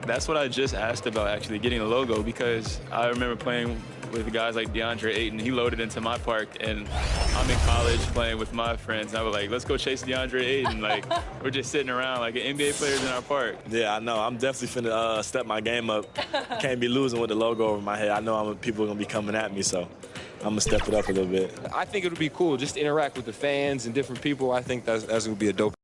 That's what I just asked about, actually, getting a logo, because I remember playing with guys like DeAndre Ayton. He loaded into my park, and I'm in college playing with my friends. And I was like, let's go chase DeAndre Ayton. Like, we're just sitting around like NBA players in our park. Yeah, I know. I'm definitely finna step my game up. Can't be losing with the logo over my head. I know people are going to be coming at me, so I'm going to step it up a little bit. I think it would be cool just to interact with the fans and different people. I think that's going to be a dope.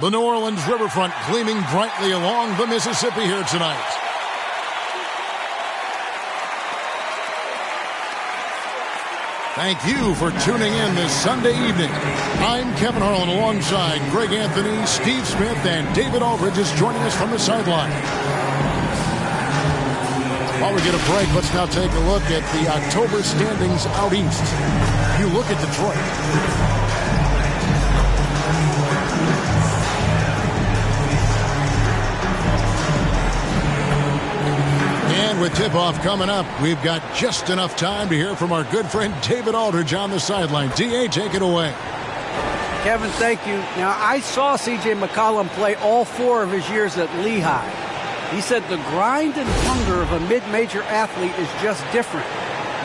The New Orleans riverfront gleaming brightly along the Mississippi here tonight. Thank you for tuning in this Sunday evening. I'm Kevin Harlan alongside Greg Anthony, Steve Smith, and David Aldridge is joining us from the sideline. While we get a break, let's now take a look at the October standings out east. You look at Detroit. And with tip-off coming up, we've got just enough time to hear from our good friend David Aldridge on the sideline. D.A., take it away. Kevin, thank you. Now, I saw C.J. McCollum play all 4 of his years at Lehigh. He said the grind and hunger of a mid-major athlete is just different.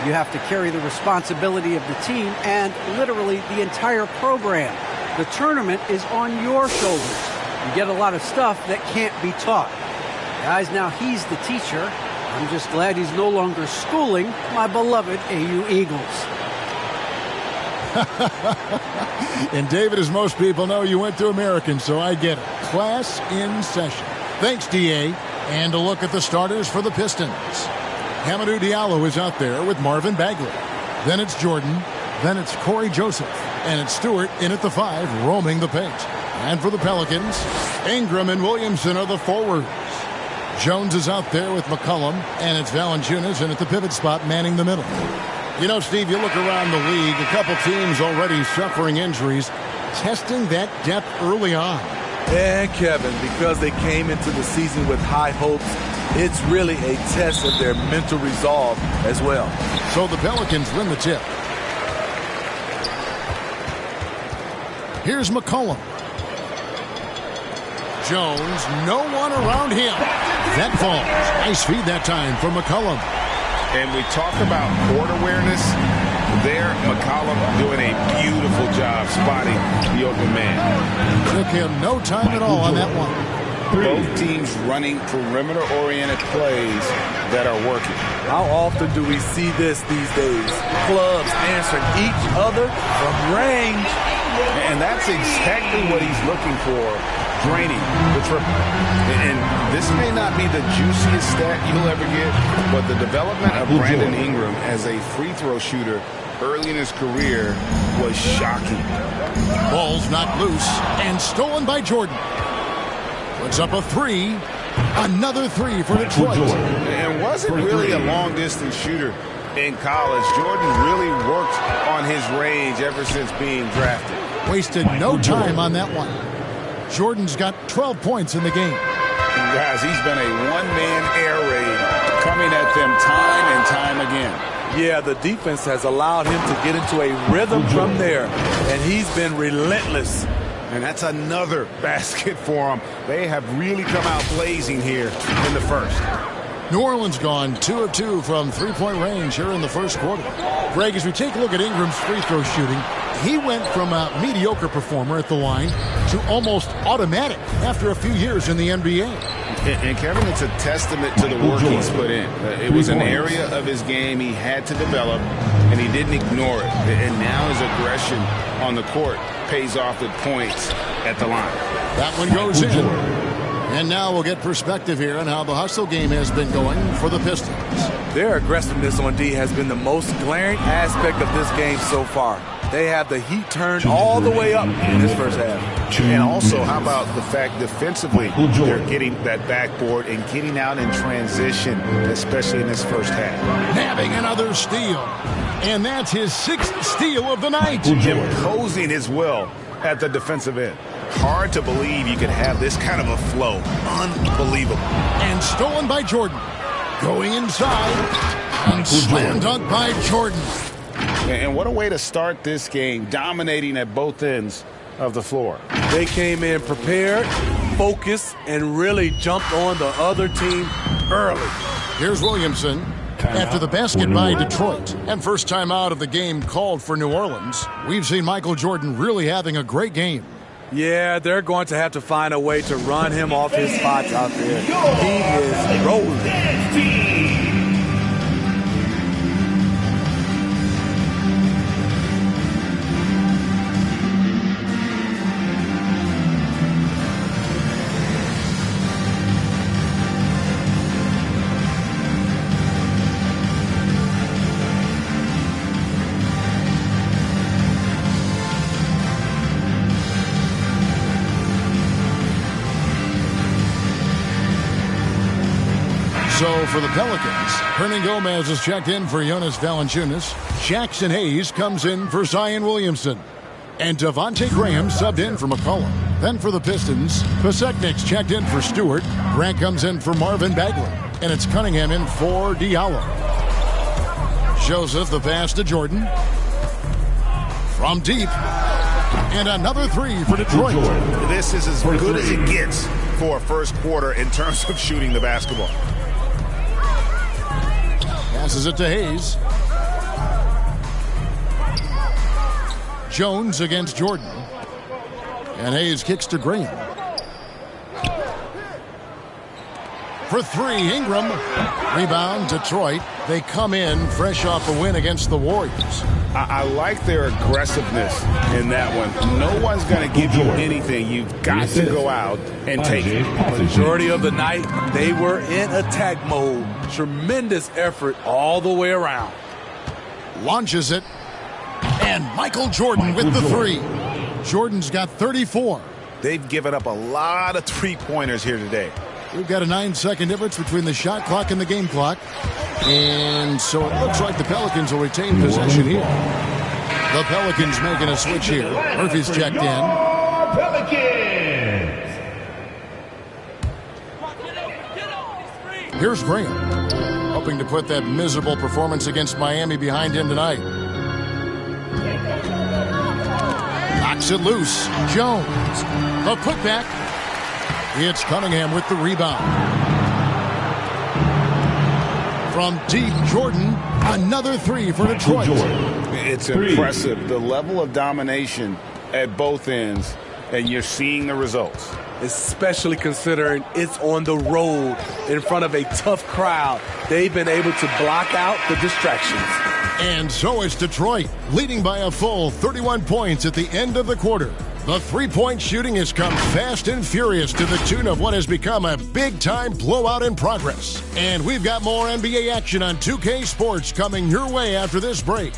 You have to carry the responsibility of the team and literally the entire program. The tournament is on your shoulders. You get a lot of stuff that can't be taught. Guys, now he's the teacher. I'm just glad he's no longer schooling my beloved AU Eagles. And David, as most people know, you went to American, so I get it. Class in session. Thanks, D.A. And a look at the starters for the Pistons. Hamidou Diallo is out there with Marvin Bagley. Then it's Jordan. Then it's Corey Joseph. And it's Stewart in at the 5, roaming the paint. And for the Pelicans, Ingram and Williamson are the forwards. Jones is out there with McCollum, and it's Valanciunas in at the pivot spot, manning the middle. You know, Steve, you look around the league, a couple teams already suffering injuries, testing that depth early on. And Kevin, because they came into the season with high hopes, it's really a test of their mental resolve as well. So the Pelicans win the tip. Here's McCollum. Jones, no one around him. That falls. Nice feed that time for McCollum. And we talk about court awareness. There, McCollum doing a beautiful job spotting the open man. Took him no time at all on that one. Both teams running perimeter-oriented plays that are working. How often do we see this these days? Clubs answering each other from range. And that's exactly what he's looking for. Draining the triple. And this may not be the juiciest stat you'll ever get, but the development of Brandon Ingram as a free throw shooter early in his career was shocking. Ball's knocked loose and stolen by Jordan. Puts up a 3. Another 3 for Detroit. And wasn't really a long-distance shooter in college. Jordan really worked on his range ever since being drafted. Wasted no time on that one. Jordan's got 12 points in the game. Guys, he's been a one-man air raid coming at them time and time again. Yeah, the defense has allowed him to get into a rhythm from there, and he's been relentless. And that's another basket for him. They have really come out blazing here in the first. New Orleans gone 2 of 2 from three-point range here in the first quarter. Greg, as we take a look at Ingram's free throw shooting, he went from a mediocre performer at the line to almost automatic after a few years in the NBA. And Kevin, it's a testament to the work he's put in. It was an area of his game he had to develop, and he didn't ignore it. And now his aggression on the court pays off with points at the line. That one goes in. And now we'll get perspective here on how the hustle game has been going for the Pistons. Their aggressiveness on D has been the most glaring aspect of this game so far. They have the heat turned all the way up in this first half. And also, how about the fact defensively, they're getting that backboard and getting out in transition, especially in this first half. Nabbing another steal. And that's his 6th steal of the night. Imposing as well at the defensive end. Hard to believe you could have this kind of a flow. Unbelievable. And stolen by Jordan. Going inside. And slam dunk by Jordan. And what a way to start this game, dominating at both ends of the floor. They came in prepared, focused, and really jumped on the other team early. Here's Williamson after the basket by Detroit. And first time out of the game called for New Orleans. We've seen Michael Jordan really having a great game. Yeah, they're going to have to find a way to run him off his spots out there. He is rolling. So for the Pelicans, Hernan Gomez is checked in for Jonas Valanciunas. Jackson Hayes comes in for Zion Williamson. And Devontae Graham subbed in for McCollum. Then for the Pistons, Pasechnik's checked in for Stewart. Grant comes in for Marvin Bagley. And it's Cunningham in for Diallo. Joseph the pass to Jordan. From deep. And another three for Detroit. This is as good as it gets for a first quarter in terms of shooting the basketball. Passes it to Hayes. Jones against Jordan. And Hayes kicks to Graham. For three, Ingram. Rebound, Detroit. They come in fresh off a win against the Warriors. I like their aggressiveness in that one. No one's going to give you anything. You've got to go out and take it. Majority of the night, they were in attack mode. Tremendous effort all the way around. Launches it. And Michael Jordan with the three. Jordan's got 34. They've given up a lot of three-pointers here today. We've got a 9-second difference between the shot clock and the game clock. And so it looks like the Pelicans will retain possession here. The Pelicans making a switch here. Murphy's checked in. Here's Graham, hoping to put that miserable performance against Miami behind him tonight. Knocks it loose. Jones. The putback. It's Cunningham with the rebound. From deep, Jordan, another three for Detroit. It's impressive, the level of domination at both ends, and you're seeing the results. Especially considering it's on the road in front of a tough crowd. They've been able to block out the distractions. And so it's Detroit, leading by a full 31 points at the end of the quarter. The three-point shooting has come fast and furious to the tune of what has become a big-time blowout in progress. And we've got more NBA action on 2K Sports coming your way after this break.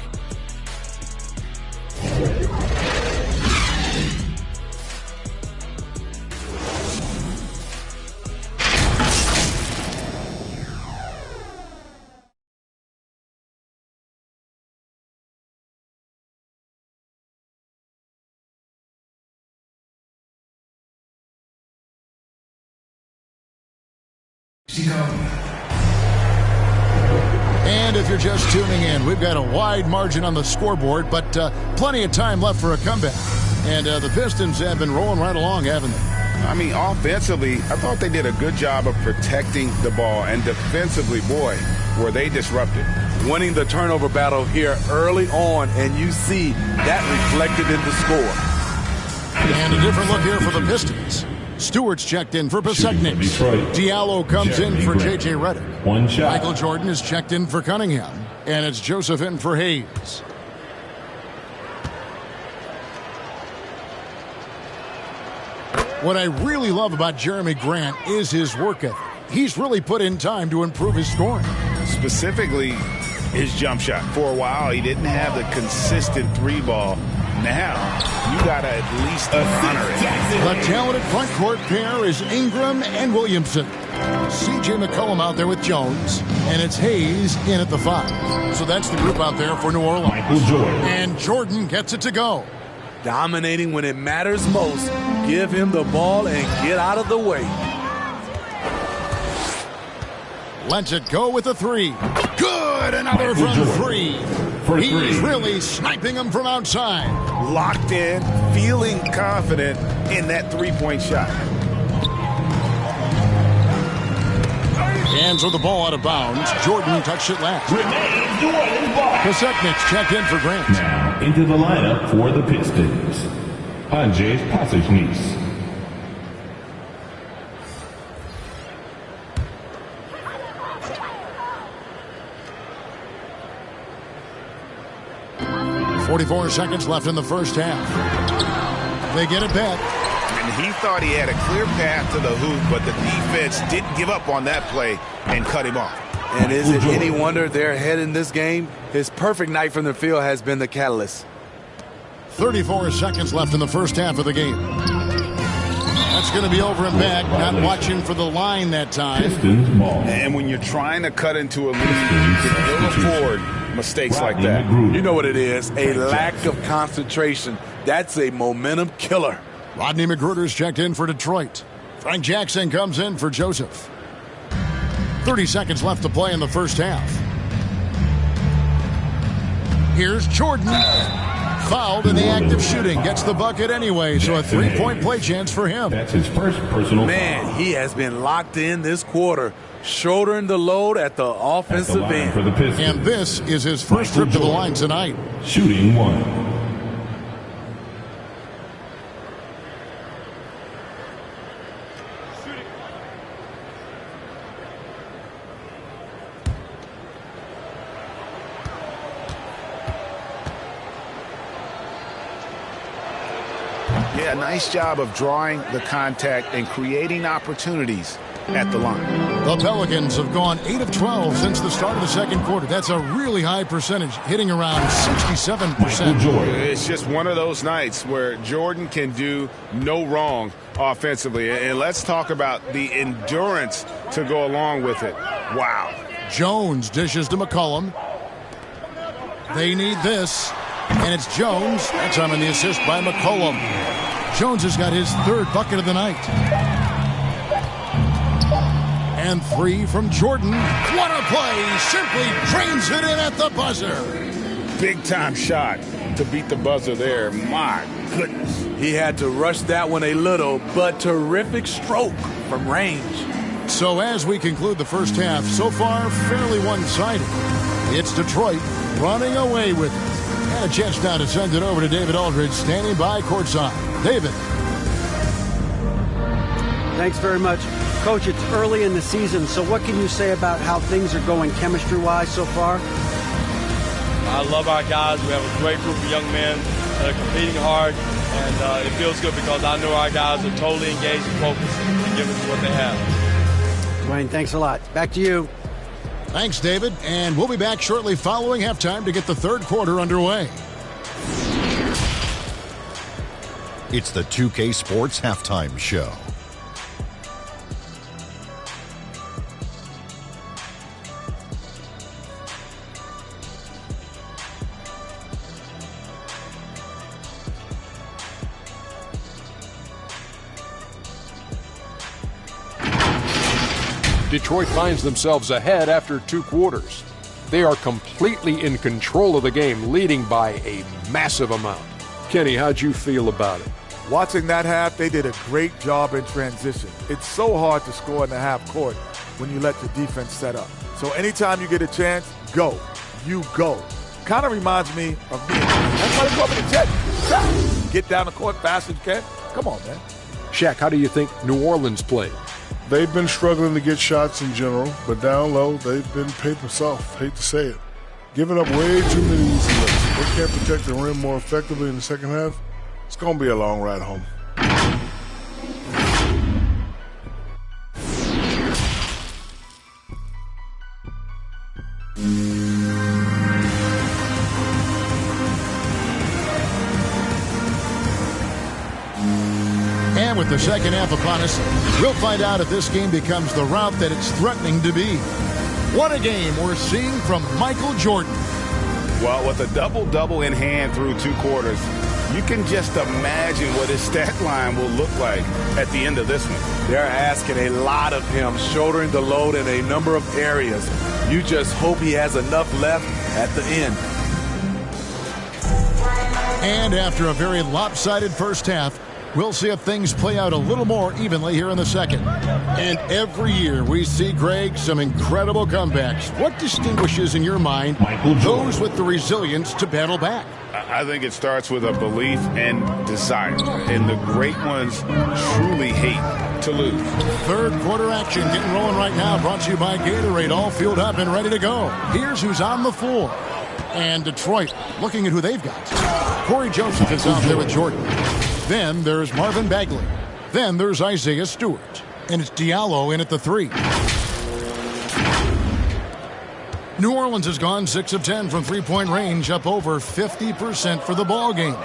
And if you're just tuning in, we've got a wide margin on the scoreboard, but plenty of time left for a comeback. And the Pistons have been rolling right along, haven't they? I mean, offensively, I thought they did a good job of protecting the ball. And defensively, boy, were they disrupted. Winning the turnover battle here early on, and you see that reflected in the score. And a different look here for the Pistons. Stewart's checked in for Pasechnik. Diallo comes in for J.J. Redick. One shot. Michael Jordan is checked in for Cunningham. And it's Joseph in for Hayes. What I really love about Jeremy Grant is his work ethic. He's really put in time to improve his scoring. Specifically, his jump shot. For a while, he didn't have the consistent three ball. Now, you got to at least honor it. The talented front court pair is Ingram and Williamson. C.J. McCollum out there with Jones, and it's Hayes in at the 5. So that's the group out there for New Orleans. And Jordan gets it to go. Dominating when it matters most. Give him the ball and get out of the way. Lets it go with a 3. Good, another from 3. He's really sniping them from outside. Locked in, feeling confident in that three-point shot. Hands with the ball out of bounds. Jordan touched it last. Koseknic checked in for Grant. Now into the lineup for the Pistons. Andrzej Pasechniks. .44 seconds left in the first half. They get it back. And he thought he had a clear path to the hoop, but the defense didn't give up on that play and cut him off. And is it any wonder they're ahead in this game? His perfect night from the field has been the catalyst. 34 seconds left in the first half of the game. That's going to be over and back. Not watching for the line that time. And when you're trying to cut into a lead, you can ill afford mistakes like that. You know what it is, a lack of concentration. That's a momentum killer. Rodney McGruder's checked in for Detroit. Frank Jackson comes in for Joseph. 30 seconds left to play in the first half. Here's Jordan. Fouled in the act of shooting. Gets the bucket anyway, so a three-point play chance for him. That's his first personal foul. He has been locked in this quarter, shouldering the load at the offensive end. For the Pistons. And this is his first trip to the line tonight. Shooting 1. Yeah, nice job of drawing the contact and creating opportunities at the line. The Pelicans have gone 8 of 12 since the start of the second quarter. That's a really high percentage, hitting around 67%. It's just one of those nights where Jordan can do no wrong offensively. And let's talk about the endurance to go along with it. Wow. Jones dishes to McCollum. They need this. And it's Jones. That time in the assist by McCollum. Jones has got his third bucket of the night. And 3 from Jordan. What a play! Simply drains it in at the buzzer. Big time shot to beat the buzzer there. My goodness. He had to rush that one a little, but terrific stroke from range. So as we conclude the first half, so far fairly one-sided. It's Detroit running away with it. And a chance now to send it over to David Aldridge, standing by courtside. David. Thanks very much. Coach, it's early in the season, so what can you say about how things are going chemistry-wise so far? I love our guys. We have a great group of young men that are competing hard, and it feels good because I know our guys are totally engaged and focused and giving us what they have. Dwayne, thanks a lot. Back to you. Thanks, David. And we'll be back shortly following halftime to get the third quarter underway. It's the 2K Sports Halftime Show. Detroit finds themselves ahead after 2 quarters. They are completely in control of the game, leading by a massive amount. Kenny, how'd you feel about it? Watching that half, they did a great job in transition. It's so hard to score in the half court when you let your defense set up. So anytime you get a chance, go. You go. Kind of reminds me of me. That's why they go up in the jet. Get down the court fast as you can. Come on, man. Shaq, how do you think New Orleans played? They've been struggling to get shots in general, but down low, they've been paper soft. Hate to say it. Giving up way too many easy looks. They can't protect the rim more effectively in the second half. It's going to be a long ride home. And with the second half upon us, we'll find out if this game becomes the rout that it's threatening to be. What a game we're seeing from Michael Jordan. Well, with a double-double in hand through 2 quarters, you can just imagine what his stat line will look like at the end of this one. They're asking a lot of him, shouldering the load in a number of areas. You just hope he has enough left at the end. And after a very lopsided first half, we'll see if things play out a little more evenly here in the second. And every year we see, Greg, some incredible comebacks. What distinguishes in your mind those with the resilience to battle back? I think it starts with a belief and desire. And the great ones truly hate to lose. Third quarter action getting rolling right now. Brought to you by Gatorade. All fueled up and ready to go. Here's who's on the floor. And Detroit looking at who they've got. Corey Joseph is out there with Jordan. Then there's Marvin Bagley. Then there's Isaiah Stewart. And it's Diallo in at the 3. New Orleans has gone 6 of 10 from three-point range, up over 50% for the ball game.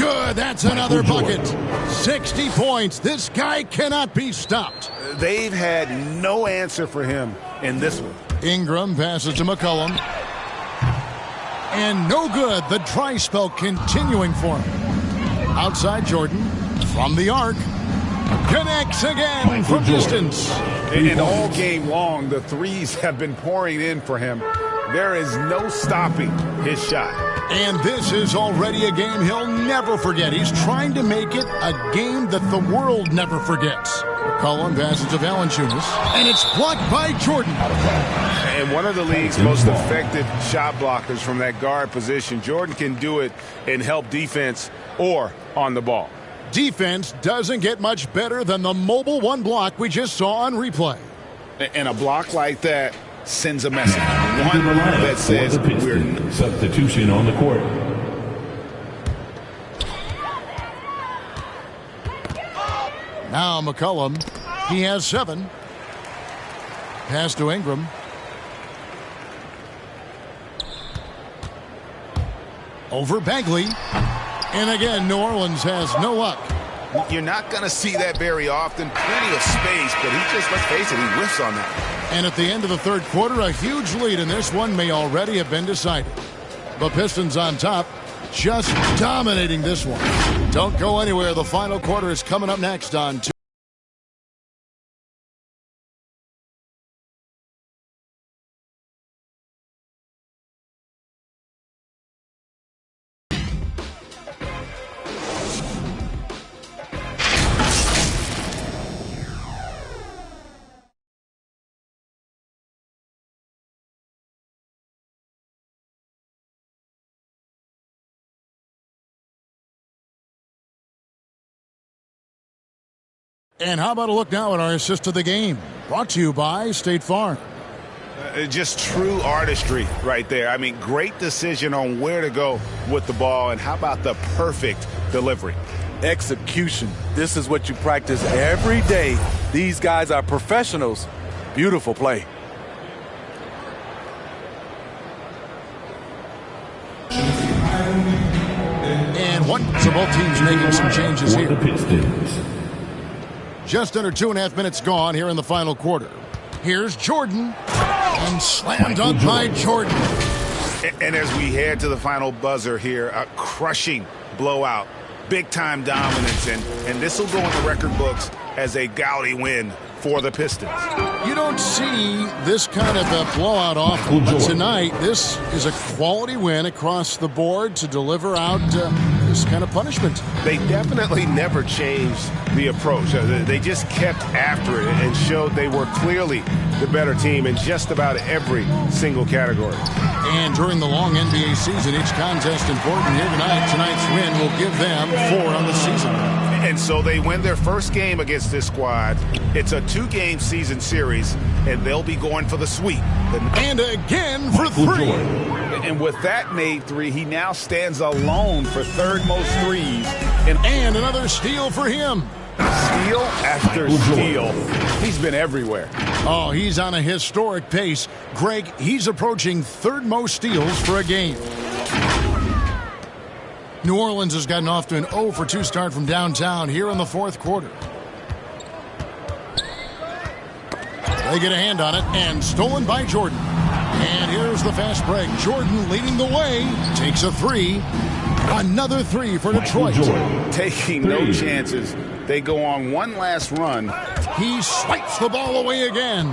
Good, that's another bucket. 60 points. This guy cannot be stopped. They've had no answer for him in this one. Ingram passes to McCollum. And no good. The dry spell continuing for him. Outside Jordan from the arc. Connects again from distance. And all game long, the threes have been pouring in for him. There is no stopping his shot. And this is already a game he'll never forget. He's trying to make it a game that the world never forgets. McCollum passes to Valanciunas, and it's blocked by Jordan. And one of the league's most effective shot blockers from that guard position. Jordan can do it and help defense or on the ball. Defense doesn't get much better than the mobile one block we just saw on replay. And a block like that sends a message. One that says we're substitution on the court. Now McCollum, he has 7. Pass to Ingram. Over Bagley. And again, New Orleans has no luck. You're not going to see that very often. Plenty of space, but he just, let's face it, he whiffs on that. And at the end of the third quarter, a huge lead in this one may already have been decided. The Pistons on top, just dominating this one. Don't go anywhere. The final quarter is coming up next on 2. And how about a look now at our assist of the game? Brought to you by State Farm. Just true artistry right there. I mean, great decision on where to go with the ball. And how about the perfect delivery? Execution. This is what you practice every day. These guys are professionals. Beautiful play. And what? So both teams making some changes here. The Pistons. Just under 2.5 minutes gone here in the final quarter. Here's Jordan. And slam dunk by Jordan. And as we head to the final buzzer here, a crushing blowout. Big-time dominance. And this will go in the record books as a gaudy win for the Pistons. You don't see this kind of a blowout often, but tonight this is a quality win across the board to deliver out this kind of punishment. They definitely never changed the approach. They just kept after it and showed they were clearly the better team in just about every single category. And during the long NBA season, each contest important here tonight. Tonight's win will give them 4 on the season. And so they win their first game against this squad. It's a 2-game season series, and they'll be going for the sweep. And again for 3. And with that made 3, he now stands alone for third most threes. And another steal for him. Steal after steal. He's been everywhere. Oh, he's on a historic pace. Greg, he's approaching third most steals for a game. New Orleans has gotten off to an 0 for 2 start from downtown here in the fourth quarter. They get a hand on it, and stolen by Jordan. And here's the fast break. Jordan leading the way. Takes a 3. Another 3 for Detroit. Taking no chances. They go on one last run. He swipes the ball away again.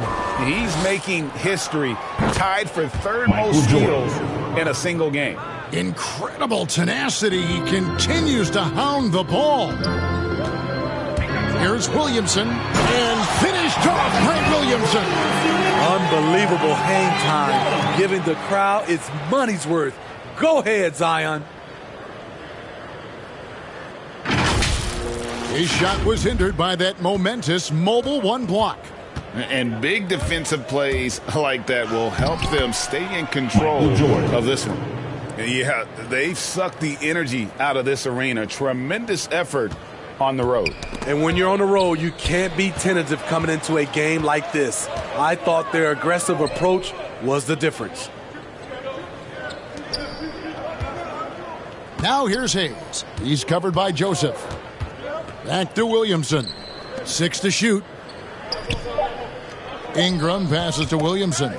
He's making history. Tied for third most steals in a single game. Incredible tenacity. He continues to hound the ball. Here's Williamson, and finished off Greg Williamson. Unbelievable hang time, giving the crowd its money's worth. Go ahead, Zion. His shot was hindered by that momentous mobile 1 block. And big defensive plays like that will help them stay in control of this one. Yeah, they've sucked the energy out of this arena. Tremendous effort on the road. And when you're on the road, you can't be tentative coming into a game like this. I thought their aggressive approach was the difference. Now here's Hayes. He's covered by Joseph. Back to Williamson. 6 to shoot. Ingram passes to Williamson.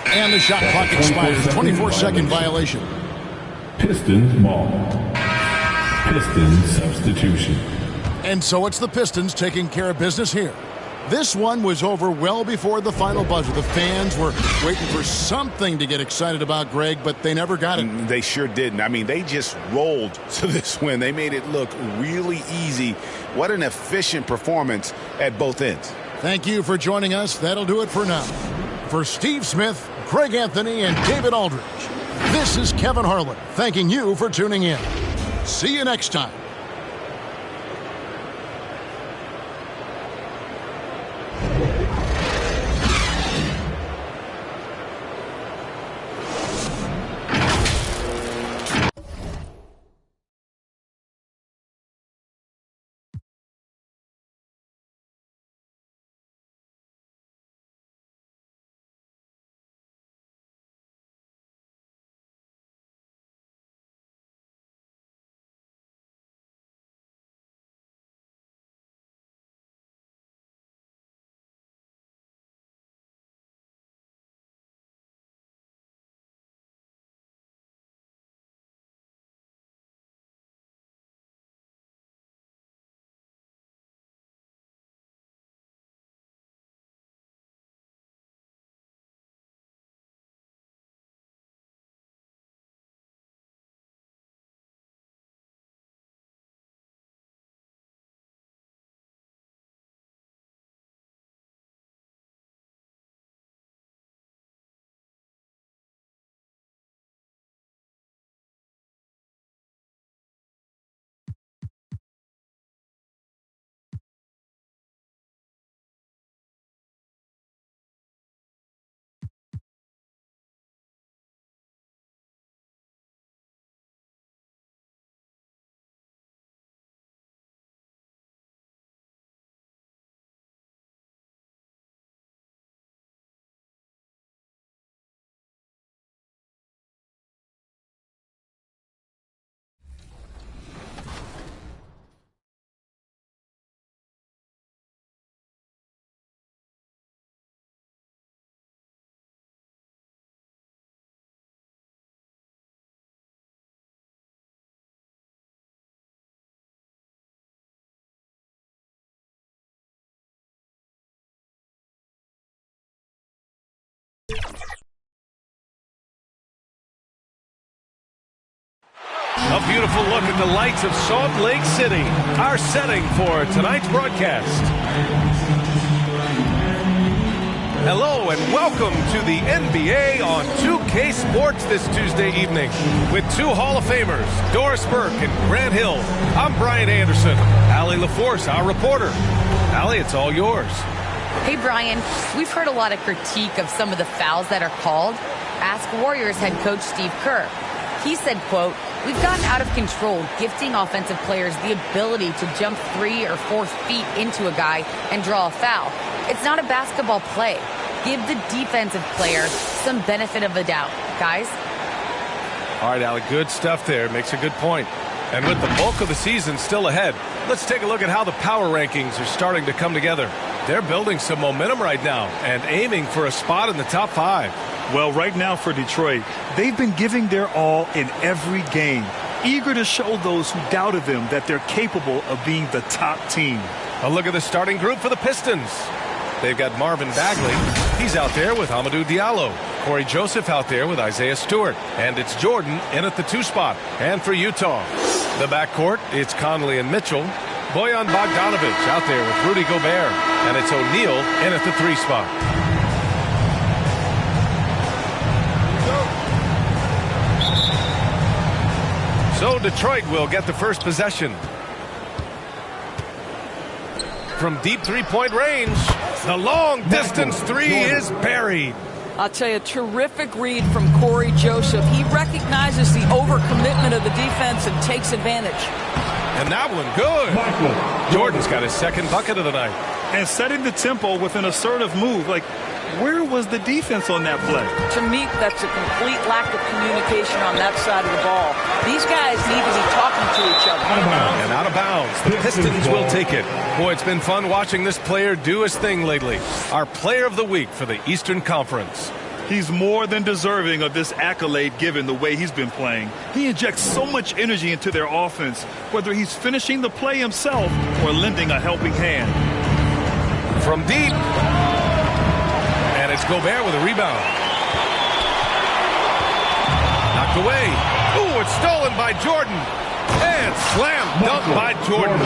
And the shot clock expires. 24-second violation. Pistons ball. Pistons substitution. And so it's the Pistons taking care of business here. This one was over well before the final buzzer. The fans were waiting for something to get excited about, Greg, but they never got it. They sure didn't. I mean, they just rolled to this win. They made it look really easy. What an efficient performance at both ends. Thank you for joining us. That'll do it for now. For Steve Smith, Craig Anthony, and David Aldridge, this is Kevin Harlan thanking you for tuning in. See you next time. A beautiful look at the lights of Salt Lake City, our setting for tonight's broadcast. Hello and welcome to the NBA on 2K Sports this Tuesday evening with 2 Hall of Famers, Doris Burke and Grant Hill. I'm Brian Anderson. Allie LaForce, our reporter. Allie, it's all yours. Hey, Brian, we've heard a lot of critique of some of the fouls that are called. Ask Warriors head coach Steve Kerr. He said, quote, "We've gotten out of control, gifting offensive players the ability to jump 3 or 4 feet into a guy and draw a foul. It's not a basketball play. Give the defensive player some benefit of the doubt, guys." All right, Alec, good stuff there. Makes a good point. And with the bulk of the season still ahead, let's take a look at how the power rankings are starting to come together. They're building some momentum right now and aiming for a spot in the top 5. Well, right now for Detroit, they've been giving their all in every game, eager to show those who doubted them that they're capable of being the top team. A look at the starting group for the Pistons. They've got Marvin Bagley. He's out there with Amadou Diallo. Corey Joseph out there with Isaiah Stewart. And it's Jordan in at the 2 spot. And for Utah, the backcourt, it's Conley and Mitchell. Bojan Bogdanovic out there with Rudy Gobert. And it's O'Neal in at the 3 spot. So Detroit will get the first possession. From deep three-point range, the long-distance 3 is buried. I'll tell you, terrific read from Corey Joseph. He recognizes the overcommitment of the defense and takes advantage. And that one good. Jordan's got his second bucket of the night. And setting the tempo with an assertive move. Like, where was the defense on that play? To me, that's a complete lack of communication on that side of the ball. These guys need to be talking to each other. And out of bounds. The Pistons will take it. Boy, it's been fun watching this player do his thing lately. Our player of the week for the Eastern Conference. He's more than deserving of this accolade given the way he's been playing. He injects so much energy into their offense, whether he's finishing the play himself or lending a helping hand. From deep. And it's Gobert with a rebound. Knocked away. Ooh, it's stolen by Jordan. And slam dunk by Jordan.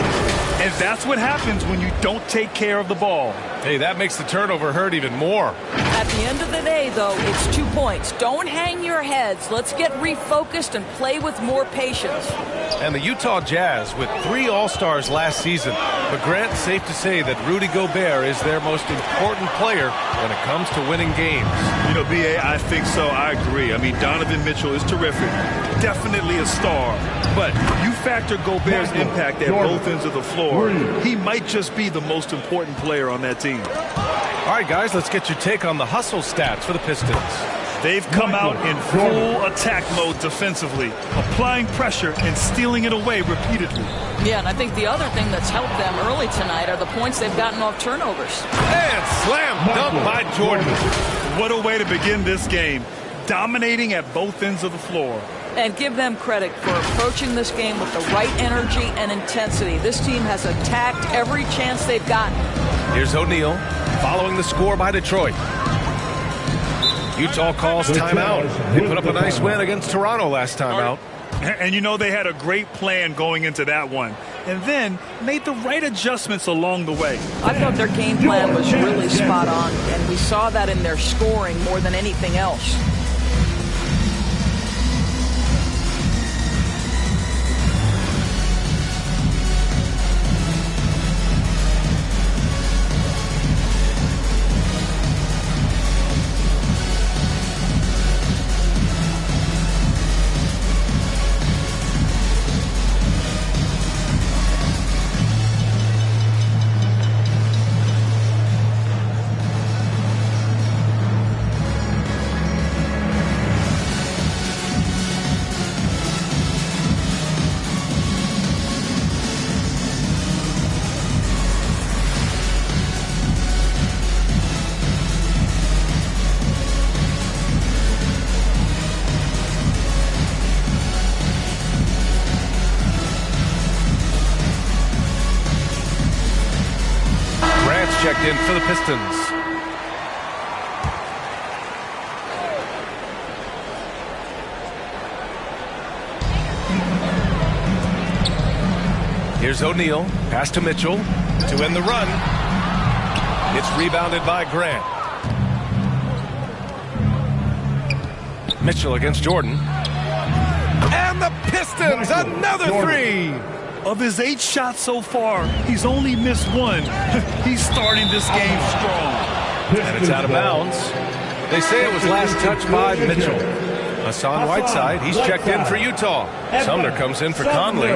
And that's what happens when you don't take care of the ball. Hey, that makes the turnover hurt even more. At the end of the day, though, it's 2 points. Don't hang your heads. Let's get refocused and play with more patience. And the Utah Jazz with 3 All-Stars last season. But Grant, safe to say that Rudy Gobert is their most important player when it comes to winning games. You know, B.A., I think so. I agree. I mean, Donovan Mitchell is terrific. Definitely a star. But you factor Gobert's impact at both ends of the floor, he might just be the most important player on that team. All right, guys, let's get your take on the hustle stats for the Pistons. They've come out in full attack mode defensively, applying pressure and stealing it away repeatedly. Yeah, and I think the other thing that's helped them early tonight are the points they've gotten off turnovers. And slam dunk by Jordan. What a way to begin this game, dominating at both ends of the floor. And give them credit for approaching this game with the right energy and intensity. This team has attacked every chance they've gotten. Here's O'Neal following the score by Detroit. Utah calls timeout. They put up a nice win against Toronto last time out. And you know they had a great plan going into that one. And then made the right adjustments along the way. I thought their game plan was really spot on. And we saw that in their scoring more than anything else. Checked in for the Pistons. Here's O'Neal. Pass to Mitchell to end the run. It's rebounded by Grant. Mitchell against Jordan. And the Pistons, another 3. Of his 8 shots so far, he's only missed 1. He's starting this game strong. And it's out of bounds. They say it was last touched by Mitchell. Hassan Whiteside, he's checked in for Utah. Sumner comes in for Conley.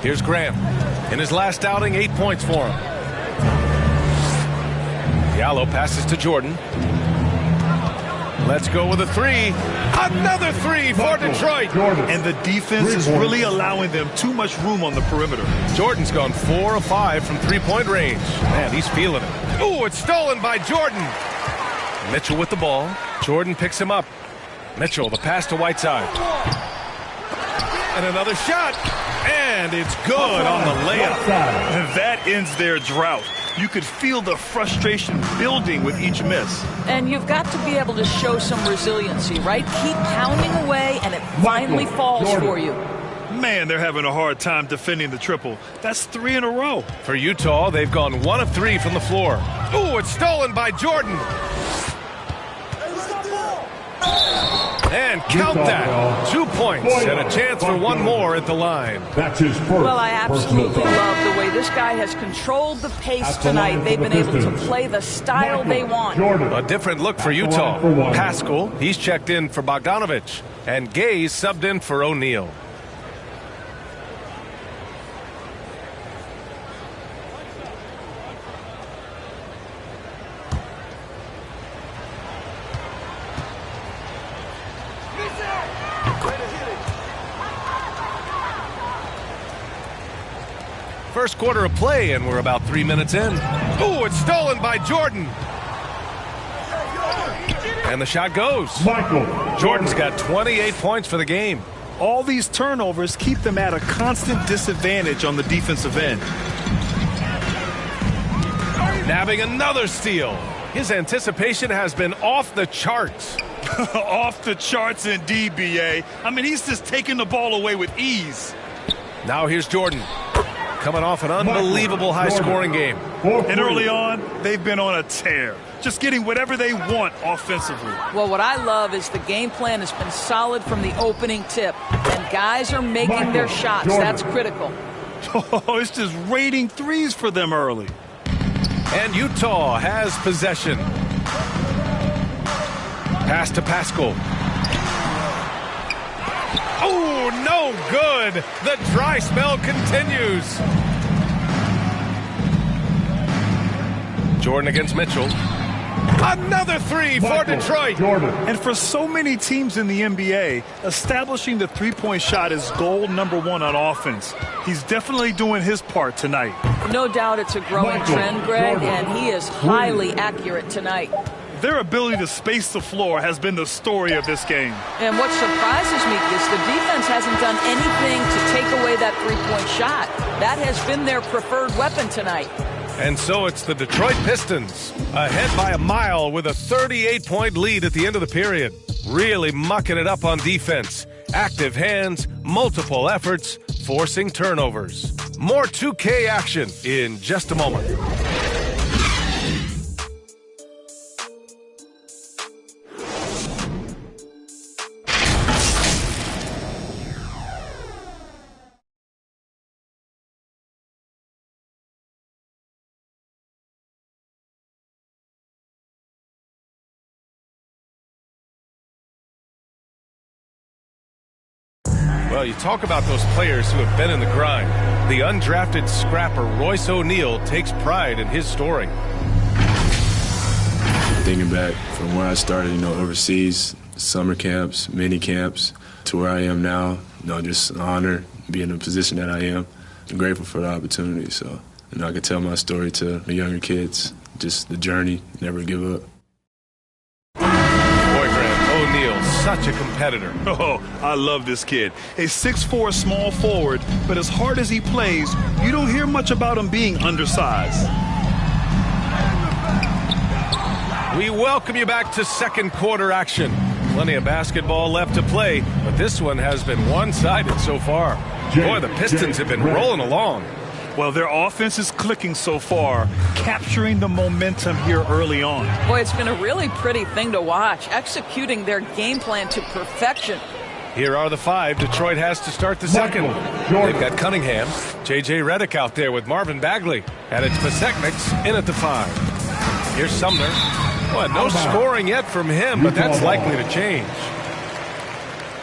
Here's Grant. In his last outing, 8 points for him. Diallo passes to Jordan. Let's go with a three. Another three for Detroit. And the defense is really allowing them too much room on the perimeter. Jordan's gone 4 of 5 from three-point range. Man, he's feeling it. Ooh, it's stolen by Jordan. Mitchell with the ball. Jordan picks him up. Mitchell, the pass to Whiteside. And another shot. And it's good on the layup. And that ends their drought. You could feel the frustration building with each miss. And you've got to be able to show some resiliency, right? Keep pounding away, and it finally falls for you. Man, they're having a hard time defending the triple. That's 3 in a row. For Utah, they've gone 1 of 3 from the floor. Ooh, it's stolen by Jordan. And count that. 2 points and a chance for one more at the line. That's his first. Well, I absolutely love the way this guy has controlled the pace tonight. They've been able to play the style they want. A different look for Utah. Pascal, he's checked in for Bogdanovich. And Gaze subbed in for O'Neal. First quarter of play, and we're about 3 minutes in. Ooh, it's stolen by Jordan. And the shot goes. Jordan's got 28 points for the game. All these turnovers keep them at a constant disadvantage on the defensive end. Nabbing another steal. His anticipation has been off the charts. Off the charts indeed, B.A. I mean, he's just taking the ball away with ease. Now here's Jordan. Coming off an unbelievable high-scoring game. And early on, they've been on a tear. Just getting whatever they want offensively. Well, what I love is the game plan has been solid from the opening tip. And guys are making their shots. That's critical. Oh, it's just raining threes for them early. And Utah has possession. Pass to Pascal. Oh, no good. The dry spell continues. Jordan against Mitchell. Another three for Detroit. And for so many teams in the NBA, establishing the three-point shot is goal number 1 on offense. He's definitely doing his part tonight. No doubt it's a growing trend, Greg, and he is highly accurate tonight. Their ability to space the floor has been the story of this game. And what surprises me is the defense hasn't done anything to take away that three-point shot. That has been their preferred weapon tonight. And so it's the Detroit Pistons, ahead by a mile with a 38-point lead at the end of the period. Really mucking it up on defense. Active hands, multiple efforts, forcing turnovers. More 2K action in just a moment. Well, you talk about those players who have been in the grind. The undrafted scrapper Royce O'Neal takes pride in his story. Thinking back from where I started, overseas, summer camps, mini camps, to where I am now, just an honor to be in the position that I am. I'm grateful for the opportunity. So, I can tell my story to the younger kids, just the journey, never give up. O'Neal, such a competitor. Oh, I love this kid. A 6'4" small forward, but as hard as he plays, you don't hear much about him being undersized. We welcome you back to second quarter action. Plenty of basketball left to play, but this one has been one-sided so far. Boy, the Pistons have been rolling along. Well, their offense is clicking so far, capturing the momentum here early on. Boy, it's been a really pretty thing to watch, executing their game plan to perfection. Here are the 5 Detroit has to start the second. They've got Cunningham, J.J. Redick out there with Marvin Bagley, and it's Pasechniks in at the 5. Here's Sumner. Well, no scoring yet from him, but that's likely to change.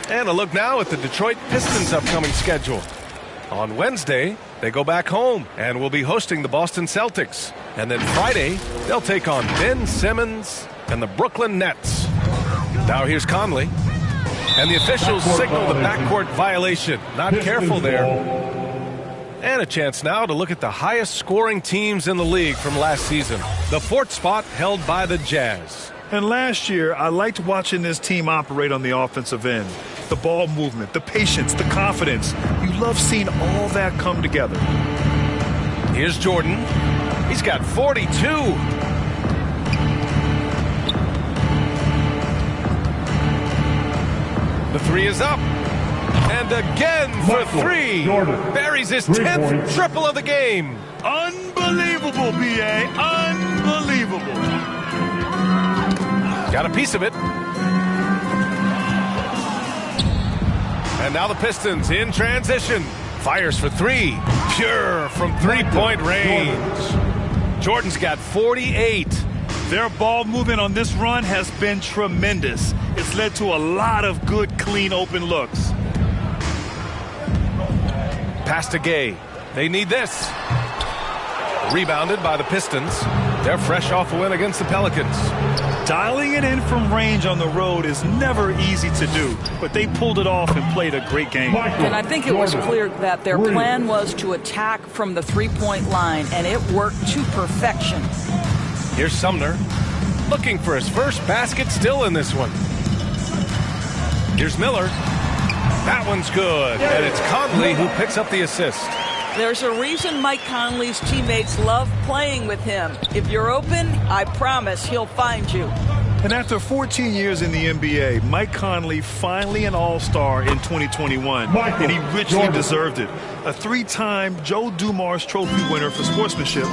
And a look now at the Detroit Pistons' upcoming schedule. On Wednesday, they go back home and will be hosting the Boston Celtics. And then Friday, they'll take on Ben Simmons and the Brooklyn Nets. Now here's Conley. And the officials signal the backcourt violation. Not careful there. And a chance now to look at the highest scoring teams in the league from last season. The 4th spot held by the Jazz. And last year, I liked watching this team operate on the offensive end. The ball movement, the patience, the confidence. You love seeing all that come together. Here's Jordan. He's got 42. The 3 is up. And again for 3. Buries his 10th triple of the game. Unbelievable, B.A. Unbelievable. Got a piece of it. And now the Pistons in transition. Fires for 3. Pure from 3-point range. Jordan's got 48. Their ball movement on this run has been tremendous. It's led to a lot of good, clean, open looks. Pass to Gay. They need this. Rebounded by the Pistons. They're fresh off a win against the Pelicans. Dialing it in from range on the road is never easy to do, but they pulled it off and played a great game. And I think it was clear that their plan was to attack from the 3-point line, and it worked to perfection. Here's Sumner, looking for his first basket still in this one. Here's Miller. That one's good, and it's Conley who picks up the assist. There's a reason Mike Conley's teammates love playing with him. If you're open, I promise he'll find you. And after 14 years in the NBA, Mike Conley finally an All-Star in 2021, and he richly deserved it. A 3-time Joe Dumars Trophy winner for sportsmanship,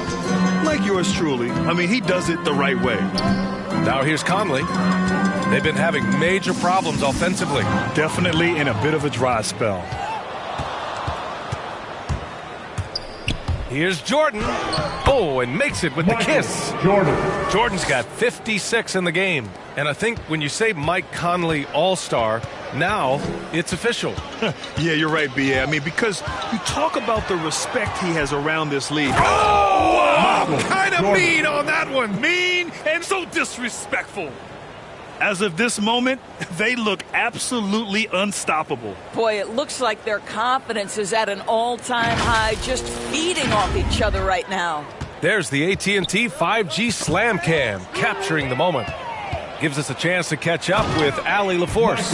like yours truly. I mean, he does it the right way. Now here's Conley. They've been having major problems offensively. Definitely in a bit of a dry spell. Here's Jordan. Oh, and makes it with the kiss. Jordan's got 56 in the game. And I think when you say Mike Conley All-Star, now it's official. Yeah, you're right, B.A. I mean, because you talk about the respect he has around this league. Oh, kind of mean on that one. Mean and so disrespectful. As of this moment, they look absolutely unstoppable. Boy, it looks like their confidence is at an all-time high, just feeding off each other right now. There's the AT&T 5G Slam Cam, capturing the moment. Gives us a chance to catch up with Allie LaForce.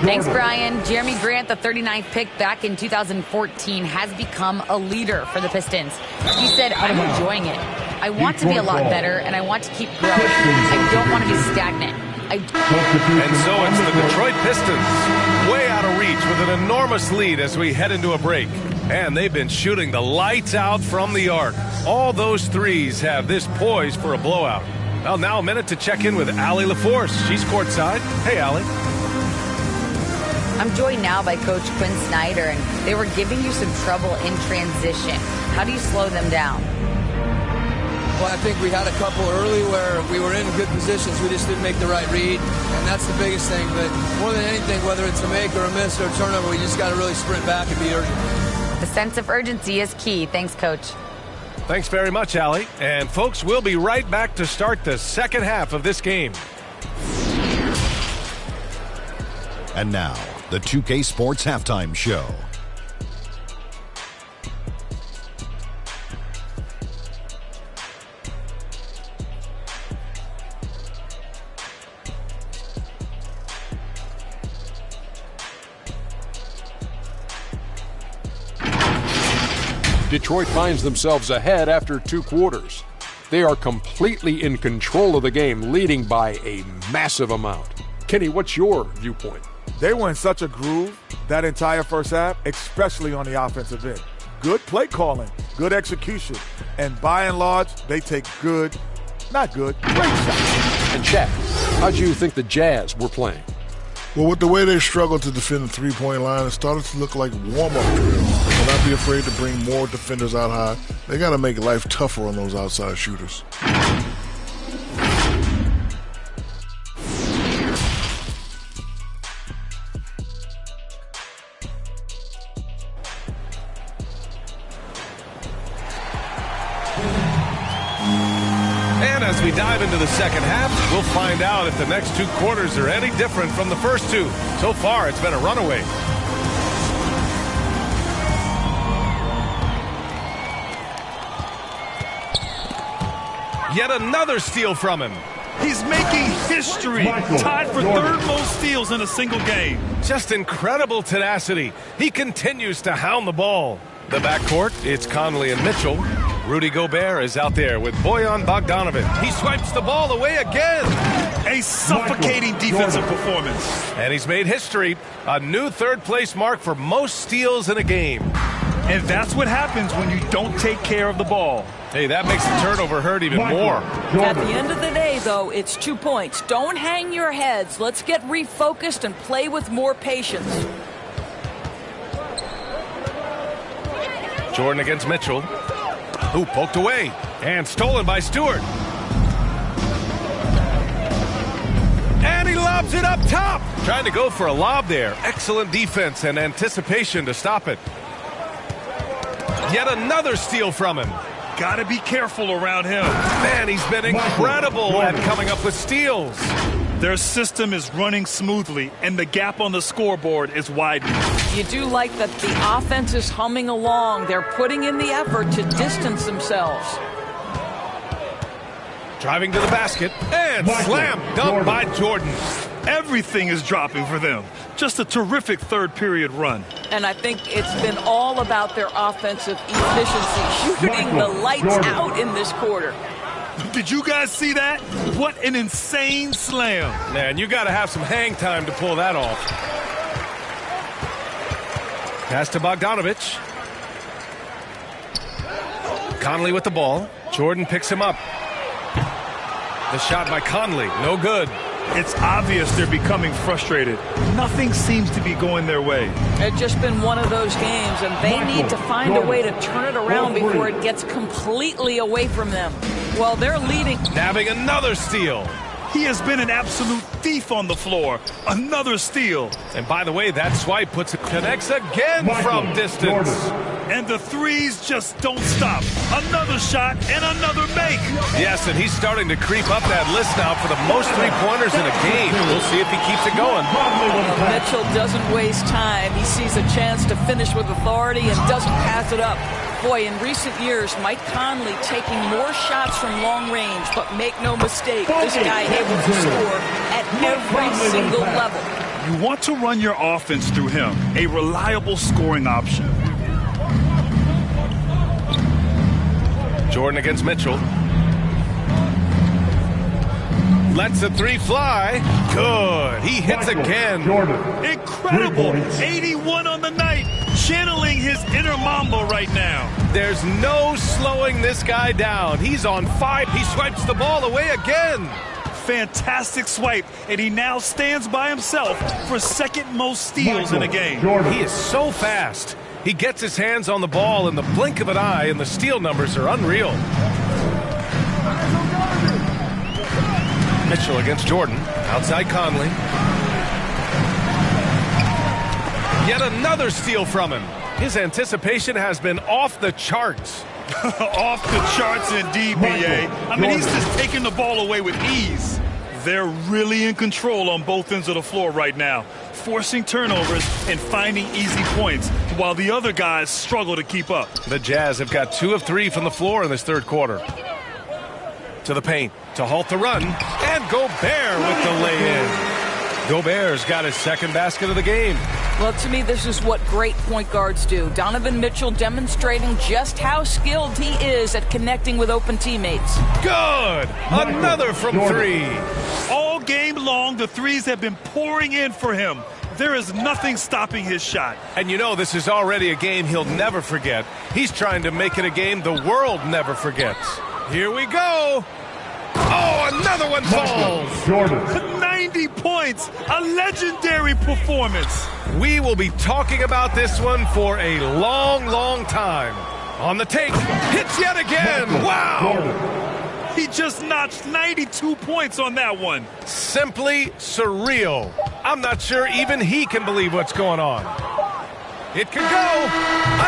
Thanks, Brian. Jeremy Grant, the 39th pick back in 2014, has become a leader for the Pistons. He said, I'm enjoying it. I want to be a lot better, and I want to keep growing. I don't want to be stagnant. And so it's the Detroit Pistons, way out of reach with an enormous lead as we head into a break. And they've been shooting the lights out from the arc. All those threes have this poised for a blowout. Well, now a minute to check in with Allie LaForce. She's courtside. Hey, Allie. I'm joined now by Coach Quinn Snyder, and they were giving you some trouble in transition. How do you slow them down? Well, I think we had a couple early where we were in good positions. We just didn't make the right read, and that's the biggest thing. But more than anything, whether it's a make or a miss or a turnover, we just got to really sprint back and be urgent. The sense of urgency is key. Thanks, Coach. Thanks very much, Allie. And, folks, we'll be right back to start the second half of this game. And now, the 2K Sports Halftime Show. Detroit finds themselves ahead after 2 quarters. They are completely in control of the game, leading by a massive amount. Kenny, what's your viewpoint? They were in such a groove that entire first half, especially on the offensive end. Good play calling, good execution, and by and large, they take good, not good, great shots. And Chad, how do you think the Jazz were playing? Well, with the way they struggled to defend the three-point line, it started to look like warm-up drills. They will not be afraid to bring more defenders out high. They got to make life tougher on those outside shooters. As we dive into the second half, we'll find out if the next 2 quarters are any different from the first 2. So far, it's been a runaway. Yet another steal from him. He's making history, tied for 3rd most steals in a single game. Just incredible tenacity. He continues to hound the ball. The backcourt, it's Conley and Mitchell. Rudy Gobert is out there with Bojan Bogdanovic. He swipes the ball away again. A suffocating defensive performance. And he's made history, a new 3rd-place mark for most steals in a game. And that's what happens when you don't take care of the ball. Hey, that makes the turnover hurt even more. At the end of the day, though, it's 2 points. Don't hang your heads. Let's get refocused and play with more patience. Jordan against Mitchell. Who poked away and stolen by Stewart. And he lobs it up top. Trying to go for a lob there. Excellent defense and anticipation to stop it. Yet another steal from him. Got to be careful around him. Man, he's been incredible at coming up with steals. Their system is running smoothly, and the gap on the scoreboard is widening. You do like that the offense is humming along. They're putting in the effort to distance themselves. Driving to the basket, and slam dunk by Jordan. Everything is dropping for them. Just a terrific 3rd period run. And I think it's been all about their offensive efficiency, shooting the lights out in this quarter. Did you guys see that? What an insane slam. Man, you got to have some hang time to pull that off. Pass to Bogdanovic. Conley with the ball. Jordan picks him up. The shot by Conley, no good. It's obvious they're becoming frustrated. Nothing seems to be going their way. It's just been one of those games, and they need to find a way to turn it around before it gets completely away from them. Well, they're leading. Nabbing another steal. He has been an absolute thief on the floor. Another steal. And by the way, that swipe connects again from distance. And the threes just don't stop. Another shot and another make. Yes, and he's starting to creep up that list now for the most 3-pointers in a game. We'll see if he keeps it going. Mitchell doesn't waste time. He sees a chance to finish with authority and doesn't pass it up. Boy, in recent years, Mike Conley taking more shots from long range, but make no mistake, this guy able to score at every single level. You want to run your offense through him, a reliable scoring option. Jordan against Mitchell. Lets the 3 fly. Good. He hits again. Incredible. 81 on the night. Channeling his inner Mamba right now. There's no slowing this guy down. He's on 5. He swipes the ball away again. Fantastic swipe, and he now stands by himself for 2nd most steals in a game. He is so fast. He gets his hands on the ball in the blink of an eye, and the steal numbers are unreal. Mitchell against Jordan. Outside Conley. Yet another steal from him. His anticipation has been off the charts. Off the charts indeed, B.A. I mean, he's just taking the ball away with ease. They're really in control on both ends of the floor right now, forcing turnovers and finding easy points, while the other guys struggle to keep up. The Jazz have got 2 of 3 from the floor in this 3rd quarter. To the paint, to halt the run, and Gobert with the lay-in. Gobert's got his 2nd basket of the game. Well, to me, this is what great point guards do. Donovan Mitchell demonstrating just how skilled he is at connecting with open teammates. Good! Another from 3. All game long, the threes have been pouring in for him. There is nothing stopping his shot. And you know, this is already a game he'll never forget. He's trying to make it a game the world never forgets. Here we go. Oh, another one falls. Jordan. 90 points. A legendary performance. We will be talking about this one for a long, long time. On the take. Hits yet again. Wow. He just notched 92 points on that one. Simply surreal. I'm not sure even he can believe what's going on. It could go.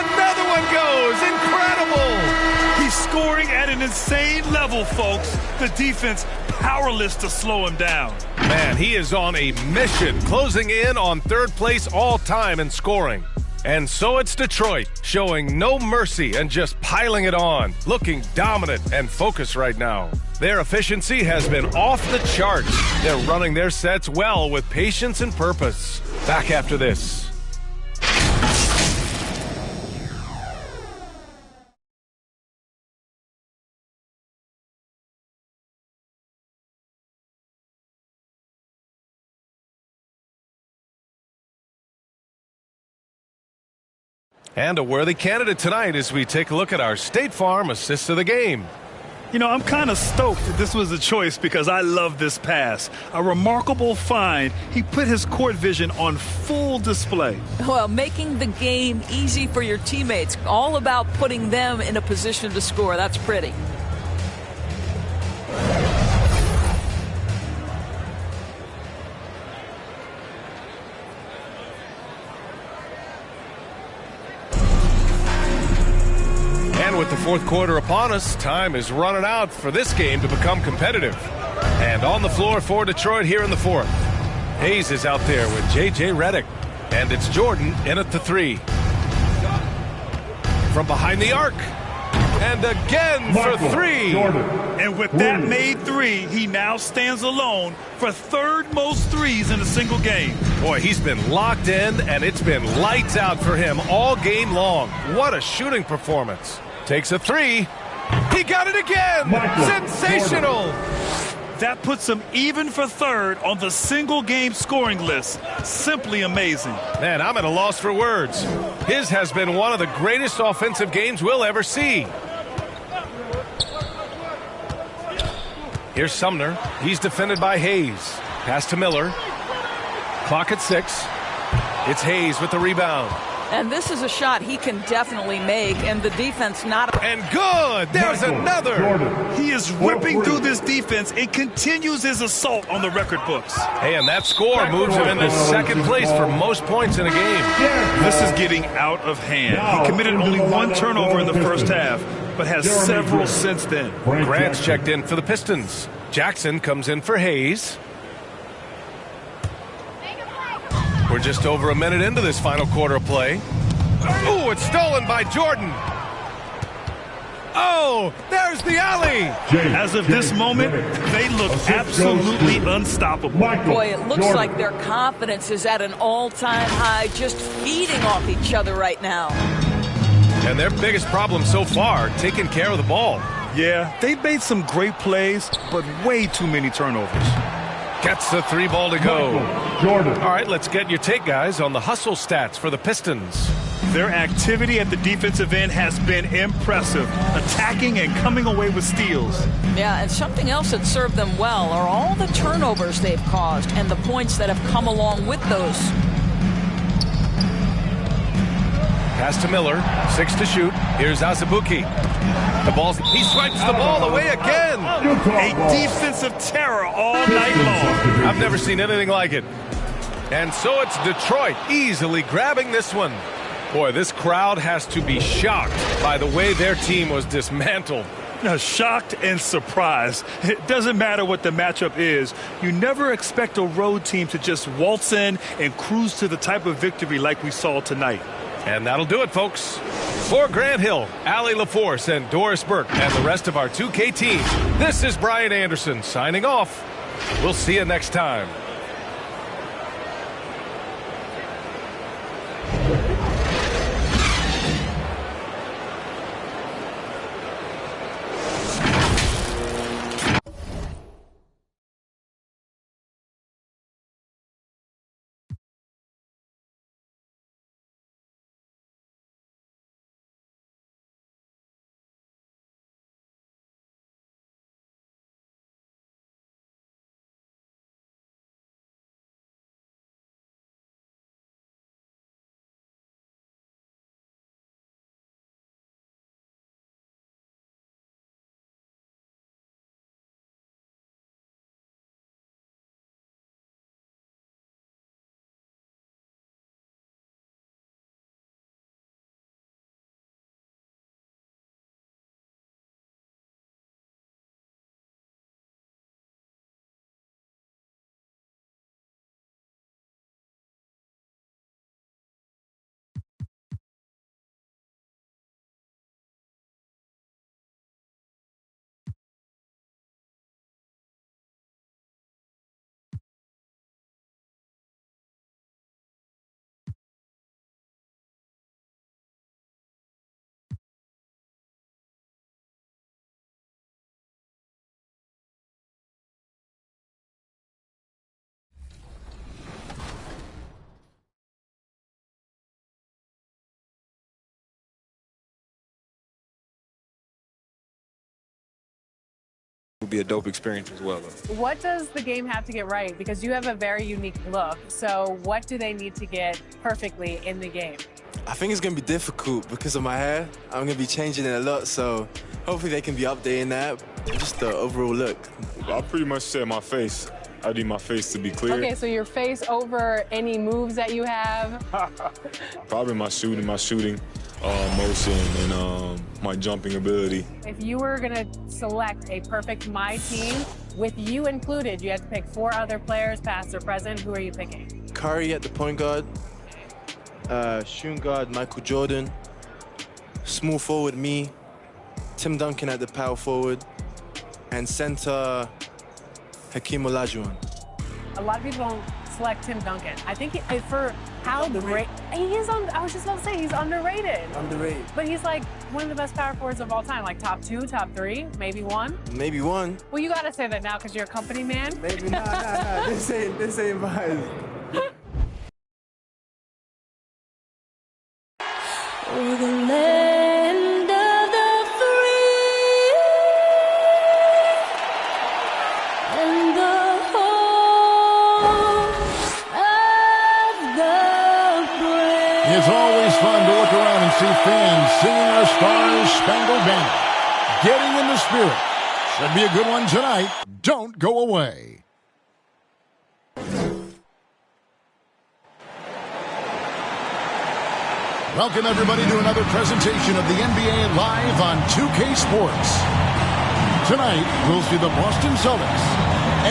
Another one goes. Incredible. He's scoring at an insane level, folks. The defense powerless to slow him down. Man, he is on a mission, closing in on third place all time in scoring. And so it's Detroit, showing no mercy and just piling it on, looking dominant and focused right now. Their efficiency has been off the charts. They're running their sets well with patience and purpose. Back after this. And a worthy candidate tonight as we take a look at our State Farm assist of the game. You know, I'm kind of stoked that this was a choice because I love this pass. A remarkable find. He put his court vision on full display. Well, making the game easy for your teammates. All about putting them in a position to score. That's pretty. And with the fourth quarter upon us, time is running out for this game to become competitive. And on the floor for Detroit here in the fourth. Hayes is out there with J.J. Redick. And it's Jordan in at the three. From behind the arc. And again for three. And with that made three, he now stands alone for third most threes in a single game. Boy, he's been locked in, and it's been lights out for him all game long. What a shooting performance. Takes a three. He got it again. Sensational. That puts him even for third on the single game scoring list. Simply amazing. Man, I'm at a loss for words. His has been one of the greatest offensive games we'll ever see. Here's Sumner. He's defended by Hayes. Pass to Miller. Clock at 6. It's Hayes with the rebound. And this is a shot he can definitely make, and the defense not. And good! There's another! He is ripping through this defense and continues his assault on the record books. Hey, and that score moves him into second place for most points in a game. This is getting out of hand. He committed only one turnover in the first half, but has several since then. Grant's checked in for the Pistons. Jackson comes in for Hayes. We're just over a minute into this final quarter of play. Ooh, it's stolen by Jordan. Oh, there's the alley. As of this moment, they look absolutely unstoppable. Boy, it looks like their confidence is at an all-time high, just feeding off each other right now. And their biggest problem so far, taking care of the ball. Yeah, they've made some great plays, but way too many turnovers. Gets the three ball to go. Jordan. All right, let's get your take, guys, on the hustle stats for the Pistons. Their activity at the defensive end has been impressive, attacking and coming away with steals. Yeah, and something else that served them well are all the turnovers they've caused and the points that have come along with those. Pass to Miller, 6 to shoot. Here's Azubuike. He swipes the ball away again. A defensive terror all night long. I've never seen anything like it. And so it's Detroit easily grabbing this one. Boy, this crowd has to be shocked by the way their team was dismantled. Shocked and surprised. It doesn't matter what the matchup is. You never expect a road team to just waltz in and cruise to the type of victory like we saw tonight. And that'll do it, folks. For Grant Hill, Allie LaForce, and Doris Burke, and the rest of our 2K team, this is Brian Anderson signing off. We'll see you next time. be a dope experience as well, though. What does the game have to get right? Because you have a very unique look. So what do they need to get perfectly in the game? I think it's going to be difficult because of my hair. I'm going to be changing it a lot, so hopefully they can be updating that. Just the overall look. I pretty much said my face. I need my face to be clear. Okay, so your face over any moves that you have? Probably my shooting motion, and my jumping ability. If you were going to select a perfect My Team, with you included, you had to pick 4 other players, past or present. Who are you picking? Curry at the point guard, shooting guard Michael Jordan, small forward me, Tim Duncan at the power forward, and center Hakeem Olajuwon. A lot of people don't select Tim Duncan. I think for how great he is, I was just about to say he's underrated. Underrated. But he's like one of the best power forwards of all time, like top 2, top 3, maybe 1. Maybe 1. Well, you gotta say that now because you're a company man. Maybe nah. This ain't mine. We're the land of the free and the home of the brave. It's always fun to look around and see fans singing our Stars Spangled Banner. Getting in the spirit. Should be a good one tonight. Don't go away. Welcome, everybody, to another presentation of the NBA Live on 2K Sports. Tonight, we'll see the Boston Celtics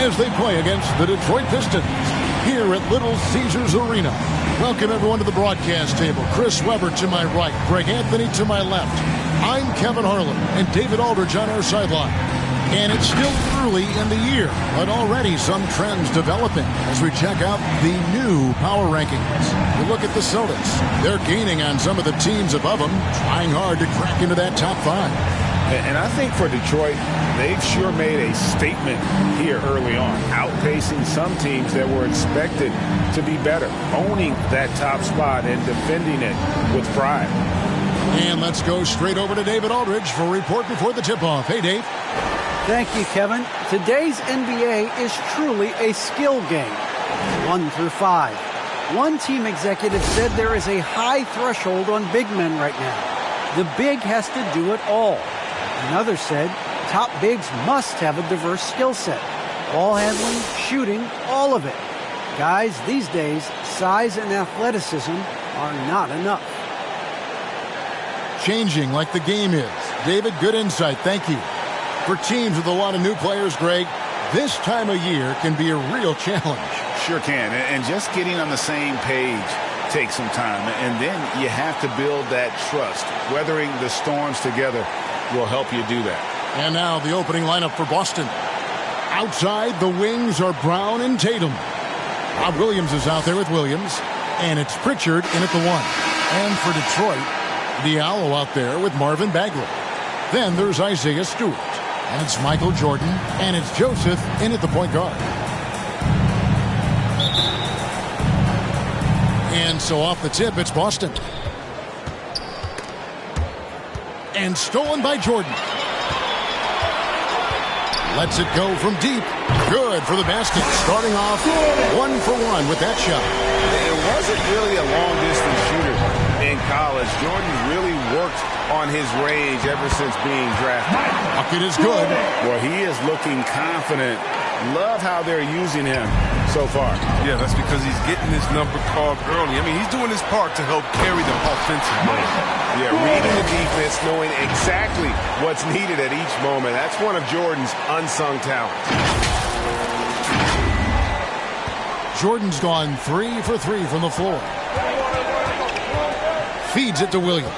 as they play against the Detroit Pistons here at Little Caesars Arena. Welcome, everyone, to the broadcast table. Chris Webber to my right, Greg Anthony to my left. I'm Kevin Harlan, and David Aldridge on our sideline. And it's still early in the year, but already some trends developing as we check out the new power rankings. We look at the Celtics. They're gaining on some of the teams above them, trying hard to crack into that top 5. And I think for Detroit, they've sure made a statement here early on, outpacing some teams that were expected to be better, owning that top spot and defending it with pride. And let's go straight over to David Aldridge for a report before the tip-off. Hey, Dave. Thank you, Kevin. Today's NBA is truly a skill game, 1 through 5. One team executive said there is a high threshold on big men right now. The big has to do it all. Another said top bigs must have a diverse skill set. Ball handling, shooting, all of it. Guys, these days, size and athleticism are not enough. Changing like the game is. David, good insight. Thank you. For teams with a lot of new players, Greg, this time of year can be a real challenge. Sure can. And just getting on the same page takes some time. And then you have to build that trust. Weathering the storms together will help you do that. And now the opening lineup for Boston. Outside, the wings are Brown and Tatum. Rob Williams is out there with Williams. And it's Pritchard in at the 1. And for Detroit, Diallo out there with Marvin Bagley. Then there's Isaiah Stewart. And it's Michael Jordan. And it's Joseph in at the point guard. And so off the tip, it's Boston. And stolen by Jordan. Lets it go from deep. Good for the basket. Starting off 1 for 1 with that shot. It wasn't really a long-distance shooter in college. Jordan really worked on his range ever since being drafted. Bucket is good. Well, he is looking confident. Love how they're using him so far. Yeah, that's because he's getting his number called early. I mean, he's doing his part to help carry the offensive load. Yeah, reading the defense, knowing exactly what's needed at each moment. That's one of Jordan's unsung talents. Jordan's gone 3 for 3 from the floor. Feeds it to Williams.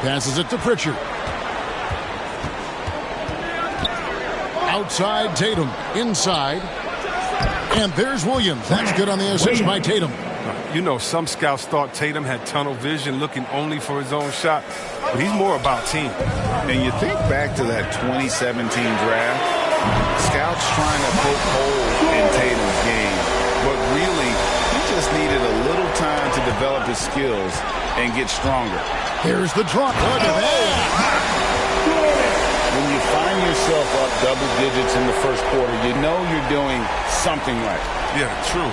Passes it to Pritchard. Outside Tatum. Inside. And there's Williams. That's good on the assist by Tatum. You know, some scouts thought Tatum had tunnel vision, looking only for his own shot. But he's more about team. And you think back to that 2017 draft, scouts trying to poke holes in Tatum's game. But really, he just needed a little time to develop his skills and get stronger. Here's the drop. Look at that. When you find yourself up double digits in the first quarter, you know you're doing something right. Yeah, true.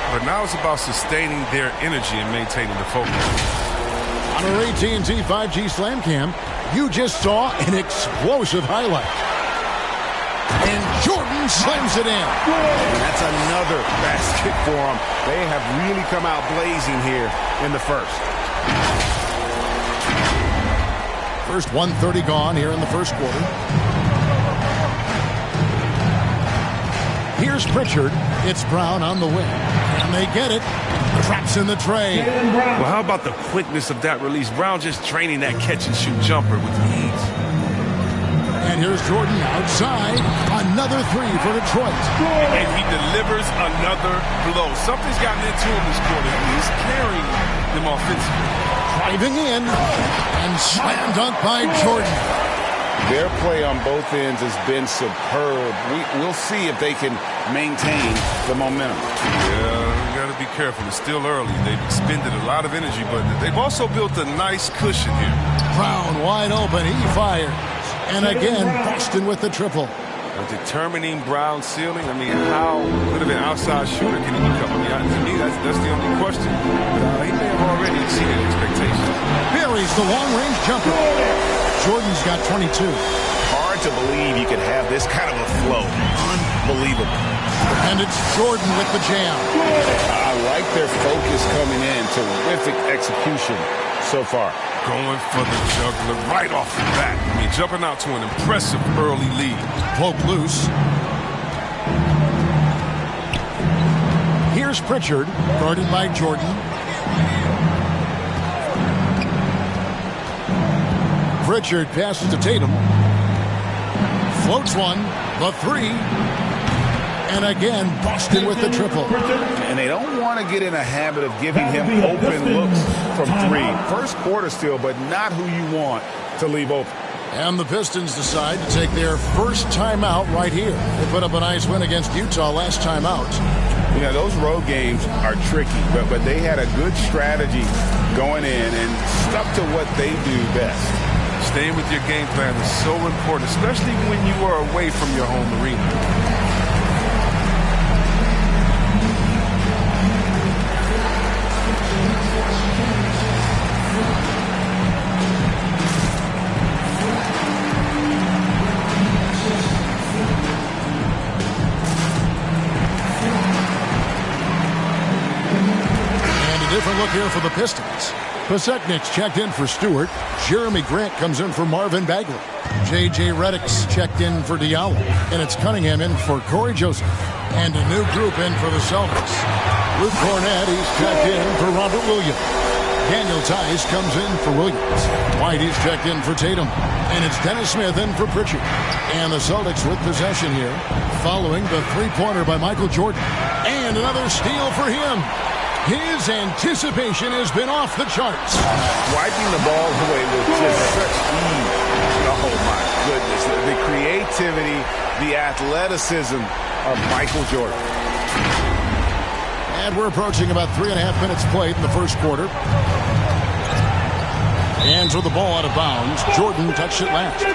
But now it's about sustaining their energy and maintaining the focus. On our AT&T 5G Slam Cam, you just saw an explosive highlight. And Jordan slams it in. And that's another basket for them. They have really come out blazing here in the first. First 1:30 gone here in the first quarter. Here's Pritchard. It's Brown on the wing. And they get it. Traps in the tray. Well, how about the quickness of that release? Brown just training that catch-and-shoot jumper with ease. And here's Jordan outside. Another three for Detroit. And he delivers another blow. Something's gotten into him this quarter. He's carrying them offensively. Driving in. And slam dunk by Jordan. Their play on both ends has been superb. We'll see if they can maintain the momentum. Yeah, you got to be careful. It's still early. They've expended a lot of energy, but they've also built a nice cushion here. Brown wide open. He fires. And again, Boston with the triple. A determining Brown ceiling. I mean, how good of an outside shooter can he become? I mean, to me, that's the only question. He may have already exceeded expectations. Buries the long-range jumper. Jordan's got 22. Hard to believe you could have this kind of a flow. Unbelievable. And it's Jordan with the jam. I like their focus coming in. Terrific execution so far. Going for the juggler right off the bat. I mean, jumping out to an impressive early lead. Poke loose. Here's Pritchard, guarded by Jordan. Pritchard passes to Tatum. Floats one, the three. And again, Boston with the triple. And they don't want to get in a habit of giving him open looks from three. First quarter still, but not who you want to leave open. And the Pistons decide to take their first timeout right here. They put up a nice win against Utah last time out. You know, those road games are tricky, but they had a good strategy going in and stuck to what they do best. Staying with your game plan is so important, especially when you are away from your home arena. Different look here for the Pistons. Pasechnik's checked in for Stewart. Jeremy Grant comes in for Marvin Bagley. J.J. Redick's checked in for Diallo. And it's Cunningham in for Corey Joseph. And a new group in for the Celtics. Luke Cornett, he's checked in for Robert Williams. Daniel Tice comes in for Williams. White, he's checked in for Tatum. And it's Dennis Smith in for Pritchard. And the Celtics with possession here, following the three-pointer by Michael Jordan. And another steal for him. His anticipation has been off the charts. Wiping the ball away with just such ease. Oh, my goodness. The creativity, the athleticism of Michael Jordan. And we're approaching about 3.5 minutes played in the first quarter. Hands with the ball out of bounds. Jordan touched it last.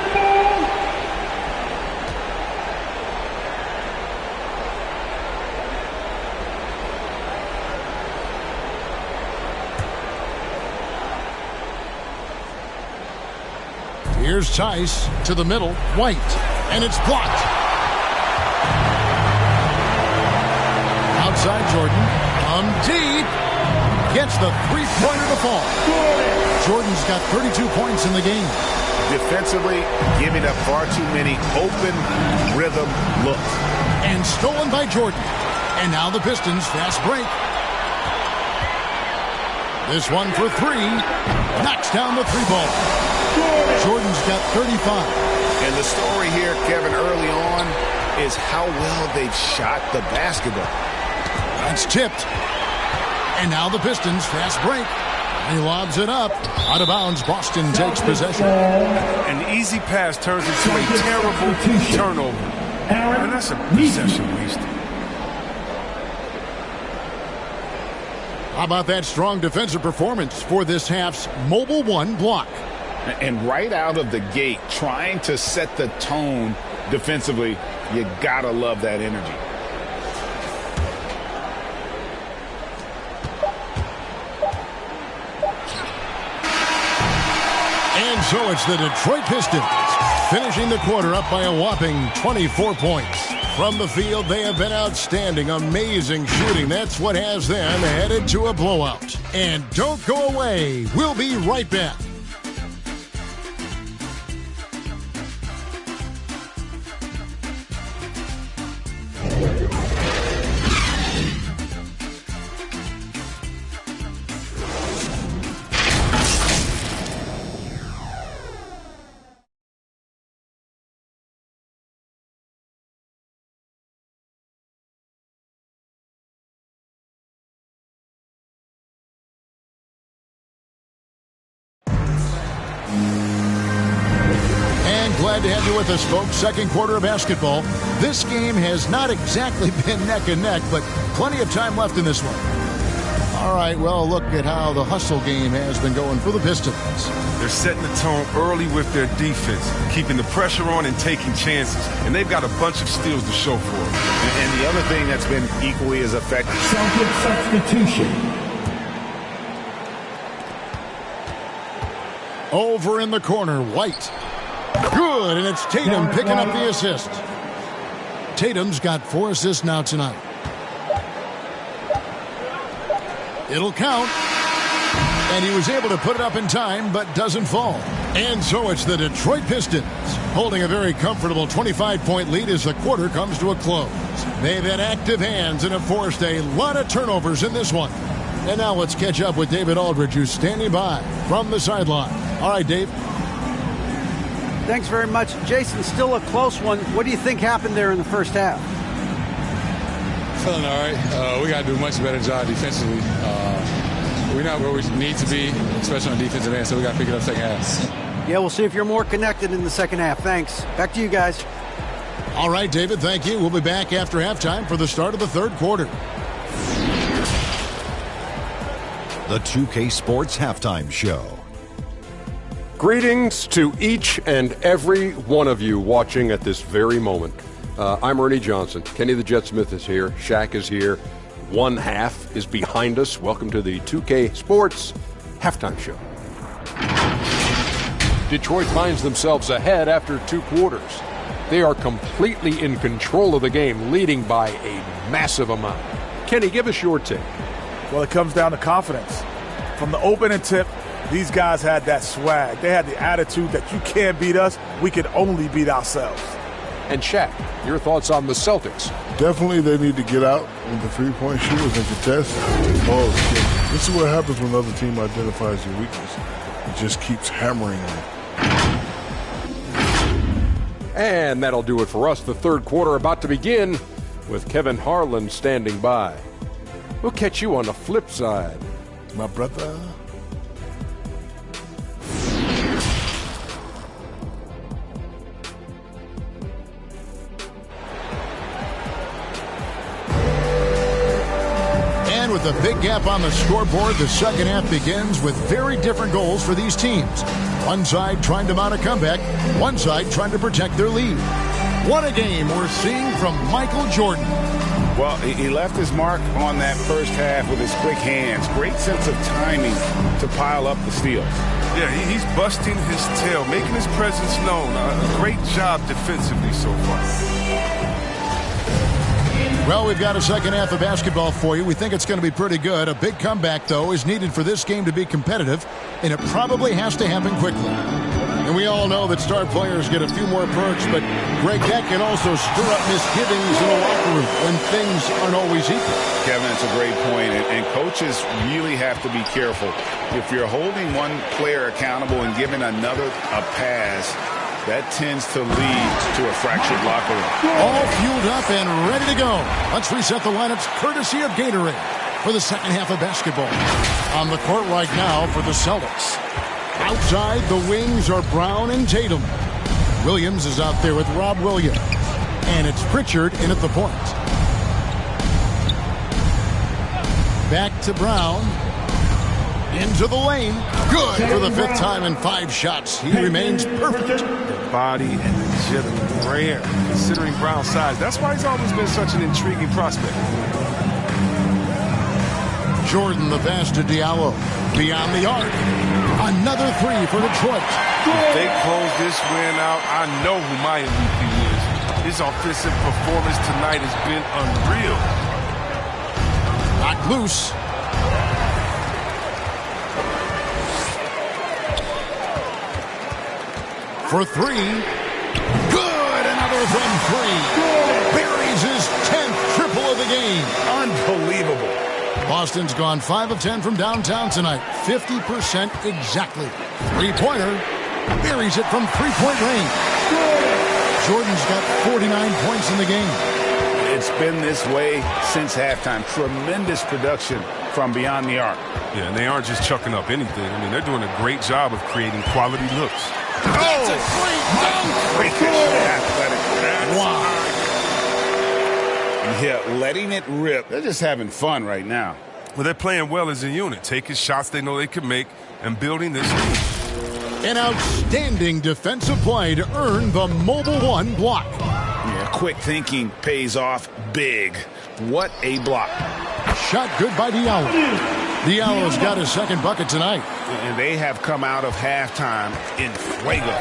Here's Tice to the middle. White. And it's blocked. Outside Jordan. From deep. Gets the three-pointer to fall. Jordan's got 32 points in the game. Defensively, giving up far too many open rhythm looks. And stolen by Jordan. And now the Pistons fast break. This one for three. Knocks down the three ball. Jordan's got 35. And the story here, Kevin, early on is how well they've shot the basketball. That's tipped. And now the Pistons fast break. He lobs it up. Out of bounds, Boston takes possession. An easy pass turns into a terrible turnover. And that's a possession wasted. How about that strong defensive performance for this half's Mobile One block? And right out of the gate, trying to set the tone defensively, you gotta love that energy. And so it's the Detroit Pistons finishing the quarter up by a whopping 24 points. From the field, they have been outstanding, amazing shooting. That's what has them headed to a blowout. And don't go away. We'll be right back. Glad to have you with us, folks. Second quarter of basketball. This game has not exactly been neck and neck, but plenty of time left in this one. All right, well, look at how the hustle game has been going for the Pistons. They're setting the tone early with their defense, keeping the pressure on and taking chances. And they've got a bunch of steals to show for it. And the other thing that's been equally as effective. Second substitution. Over in the corner, White. Good, and it's Tatum picking up the assist. Tatum's got 4 assists now tonight. It'll count. And he was able to put it up in time, but doesn't fall. And so it's the Detroit Pistons holding a very comfortable 25-point lead as the quarter comes to a close. They've had active hands and have forced a lot of turnovers in this one. And now let's catch up with David Aldridge, who's standing by from the sideline. All right, Dave. Thanks very much. Jason, still a close one. What do you think happened there in the first half? Feeling all right. We got to do a much better job defensively. We're not where we need to be, especially on defensive end, so we got to pick it up second half. Yeah, we'll see if you're more connected in the second half. Thanks. Back to you guys. All right, David, thank you. We'll be back after halftime for the start of the third quarter. The 2K Sports Halftime Show. Greetings to each and every one of you watching at this very moment. I'm Ernie Johnson. Kenny the Jet Smith is here. Shaq is here. One half is behind us. Welcome to the 2K Sports Halftime Show. Detroit finds themselves ahead after 2 quarters. They are completely in control of the game, leading by a massive amount. Kenny, give us your take. Well, it comes down to confidence. From the opening tip, these guys had that swag. They had the attitude that you can't beat us, we can only beat ourselves. And Shaq, your thoughts on the Celtics? Definitely they need to get out with the three-point shooters and contest. Oh, shit. This is what happens when another team identifies your weakness. It just keeps hammering them. And that'll do it for us. The third quarter about to begin with Kevin Harlan standing by. We'll catch you on the flip side, my brother. With a big gap on the scoreboard, the second half begins with very different goals for these teams. One side trying to mount a comeback, one side trying to protect their lead. What a game we're seeing from Michael Jordan. Well, he left his mark on that first half with his quick hands. Great sense of timing to pile up the steals. Yeah, he's busting his tail, making his presence known. A great job defensively so far. Well, we've got a second half of basketball for you. We think it's going to be pretty good. A big comeback, though, is needed for this game to be competitive, and it probably has to happen quickly. And we all know that star players get a few more perks, but, Greg, that can also stir up misgivings in the locker room when things aren't always equal. Kevin, that's a great point, and coaches really have to be careful. If you're holding one player accountable and giving another a pass, that tends to lead to a fractured locker room. All fueled up and ready to go. Let's reset the lineups courtesy of Gatorade for the second half of basketball. On the court right now for the Celtics. Outside, the wings are Brown and Tatum. Williams is out there with Rob Williams. And it's Pritchard in at the point. Back to Brown. Into the lane. Good for the 5th time in 5 shots. He remains perfect. The body and the agility. Rare, considering Brown's size. That's why he's always been such an intriguing prospect. Jordan, the pass to Diallo. Beyond the arc. Another three for Detroit. If they close this win out, I know who my MVP is. His offensive performance tonight has been unreal. Knocked loose. For three. Good. Another from three. Buries his 10th triple of the game. Unbelievable. Boston's gone 5 of 10 from downtown tonight. 50% exactly. Three-pointer. Buries it from three-point range. Jordan's got 49 points in the game. It's been this way since halftime. Tremendous production from beyond the arc. Yeah, and they aren't just chucking up anything. I mean, they're doing a great job of creating quality looks. That's a great dunk. Freakish athletic. Wow. Yeah, letting it rip. They're just having fun right now. Well, they're playing well as a unit, taking shots they know they can make and building this lead. An outstanding defensive play to earn the Mobile One block. Yeah, quick thinking pays off big. What a block. Shot good by Diallo. Diallo's got his second bucket tonight. And they have come out of halftime in fuego.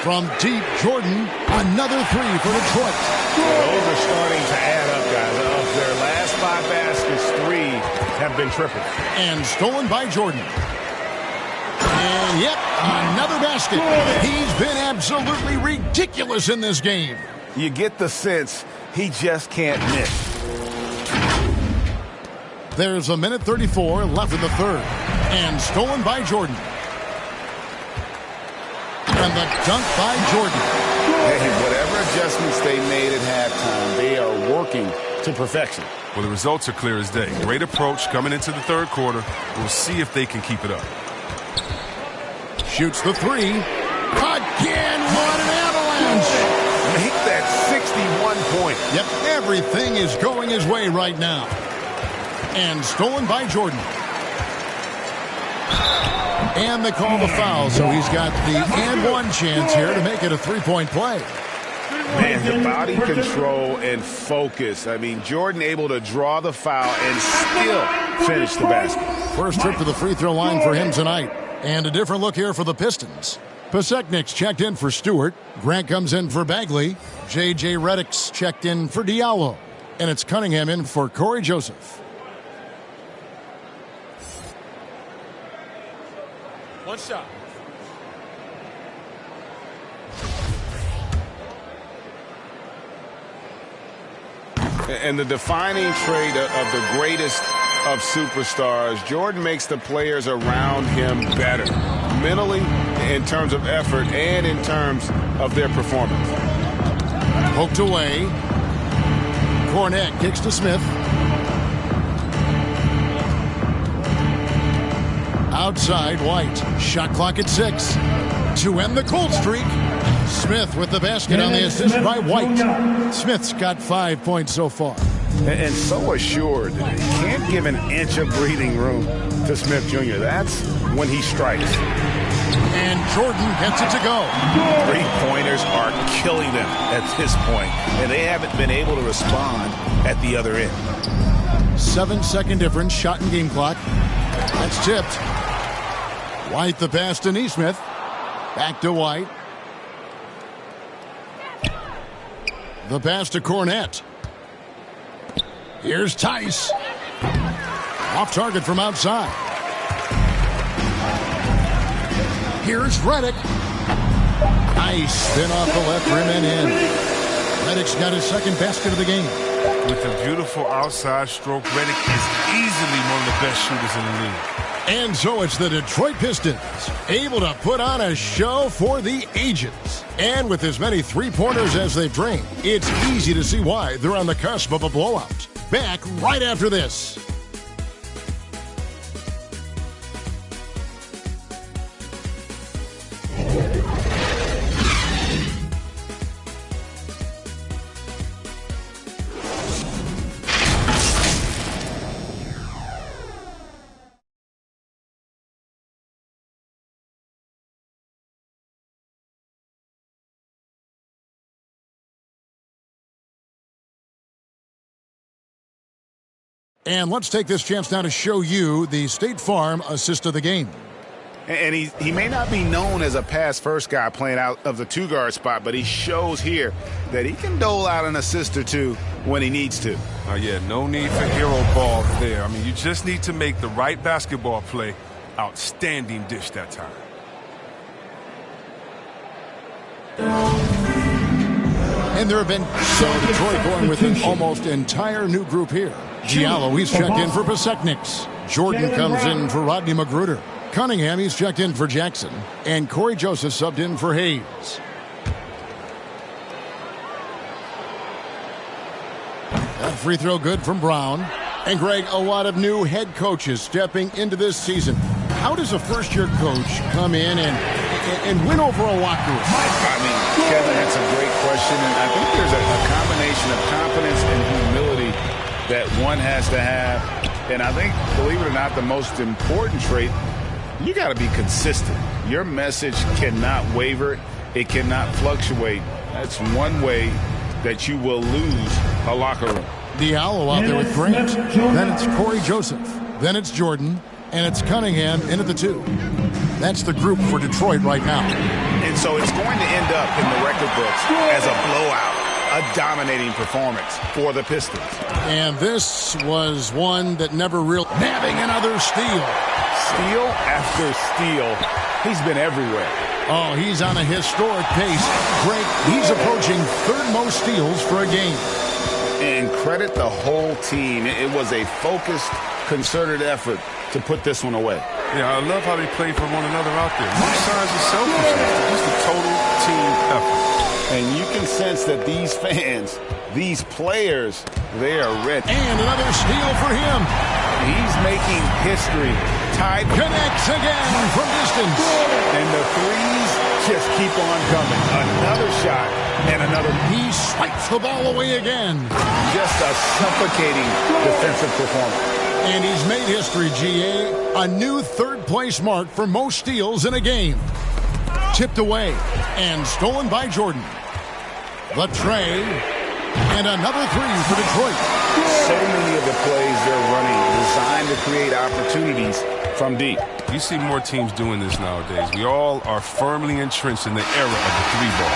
From deep, Jordan, another three for Detroit. Those are starting to add up, guys. Of their last 5 baskets, 3 have been triples. And stolen by Jordan. And yep, another basket. He's been absolutely ridiculous in this game. You get the sense he just can't miss. There's a minute 34 left in the third. And stolen by Jordan. And the dunk by Jordan. Hey, whatever adjustments they made at halftime, they are working to perfection. Well, the results are clear as day. Great approach coming into the third quarter. We'll see if they can keep it up. Shoots the three. Again, what an avalanche. Make that 61 point. Yep, everything is going his way right now. And stolen by Jordan. And they call the foul, so he's got the and one chance here to make it a three-point play. Man, the body control and focus. I mean, Jordan able to draw the foul and still finish the basket. First trip to the free throw line for him tonight. And a different look here for the Pistons. Paseknik's checked in for Stewart. Grant comes in for Bagley. J.J. Redick's checked in for Diallo. And it's Cunningham in for Corey Joseph. One shot. And the defining trait of the greatest of superstars, Jordan makes the players around him better, mentally, in terms of effort, and in terms of their performance. Poked away. Cornette kicks to Smith. Outside, White. Shot clock at 6. To end the cold streak. Smith with the basket on the assist by White. Smith's got 5 points so far. And so assured. He can't give an inch of breathing room to Smith Jr. That's when he strikes. And Jordan gets it to go. 3-pointers are killing them at this point, and they haven't been able to respond at the other end. 7-second difference, shot and game clock. That's tipped. White the pass to Nesmith. Back to White. The pass to Cornette. Here's Tice. Off target from outside. Here's Redick. Nice spin off the left rim and in. Redick's got his second basket of the game. With a beautiful outside stroke, Redick is easily one of the best shooters in the league. And so it's the Detroit Pistons, able to put on a show for the ages. And with as many three-pointers as they've drained, it's easy to see why they're on the cusp of a blowout. Back right after this. And let's take this chance now to show you the State Farm assist of the game. And he may not be known as a pass-first guy playing out of the two-guard spot, but he shows here that he can dole out an assist or two when he needs to. Yeah, no need for hero ball there. I mean, you just need to make the right basketball play. Outstanding dish that time. And there have been Detroit going with an almost entire new group here. Giallo, he's checked in for Pasekniks. Jordan comes in for Rodney Magruder. Cunningham, he's checked in for Jackson. And Corey Joseph subbed in for Hayes. That free throw good from Brown. And Greg, a lot of new head coaches stepping into this season. How does a first-year coach come in and win over a locker room? I mean, Kevin, that's a great question. And I think there's a combination of confidence and humility that one has to have. And I think, believe it or not, the most important trait, you got to be consistent. Your message cannot waver. It cannot fluctuate. That's one way that you will lose a locker room. Diallo out there with Grant. Then it's Corey Joseph. Then it's Jordan. And it's Cunningham in at the 2. That's the group for Detroit right now. And so it's going to end up in the record books as a blowout, a dominating performance for the Pistons. And this was one that never really... Nabbing another steal. Steal after steal. He's been everywhere. Oh, he's on a historic pace. Greg, he's approaching third most steals for a game. And credit the whole team. It was a focused, concerted effort to put this one away. Yeah, I love how they play for one another out there. No signs of selfishness. Just a total team effort. And you can sense that these fans, these players, they are ready. And another steal for him. He's making history. Tied. Connects again from distance. And the threes just keep on coming. Another shot and another. He swipes the ball away again. Just a suffocating defensive performance. And he's made history, GA. A new third-place mark for most steals in a game. Tipped away and stolen by Jordan. The tray. And another three for Detroit. So many of the plays they're running designed to create opportunities from deep. You see more teams doing this nowadays. We all are firmly entrenched in the era of the three ball.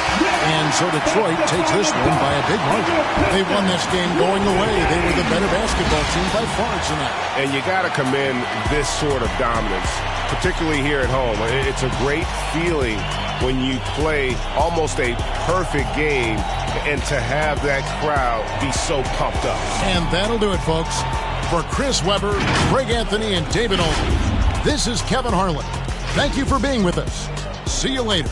And so Detroit takes this one by a big margin. They won this game going away. They were the better basketball team by far tonight. And you got to commend this sort of dominance, particularly here at home. It's a great feeling when you play almost a perfect game and to have that crowd be so pumped up. And that'll do it, folks. For Chris Webber, Greg Anthony, and David Olden, this is Kevin Harlan. Thank you for being with us. See you later.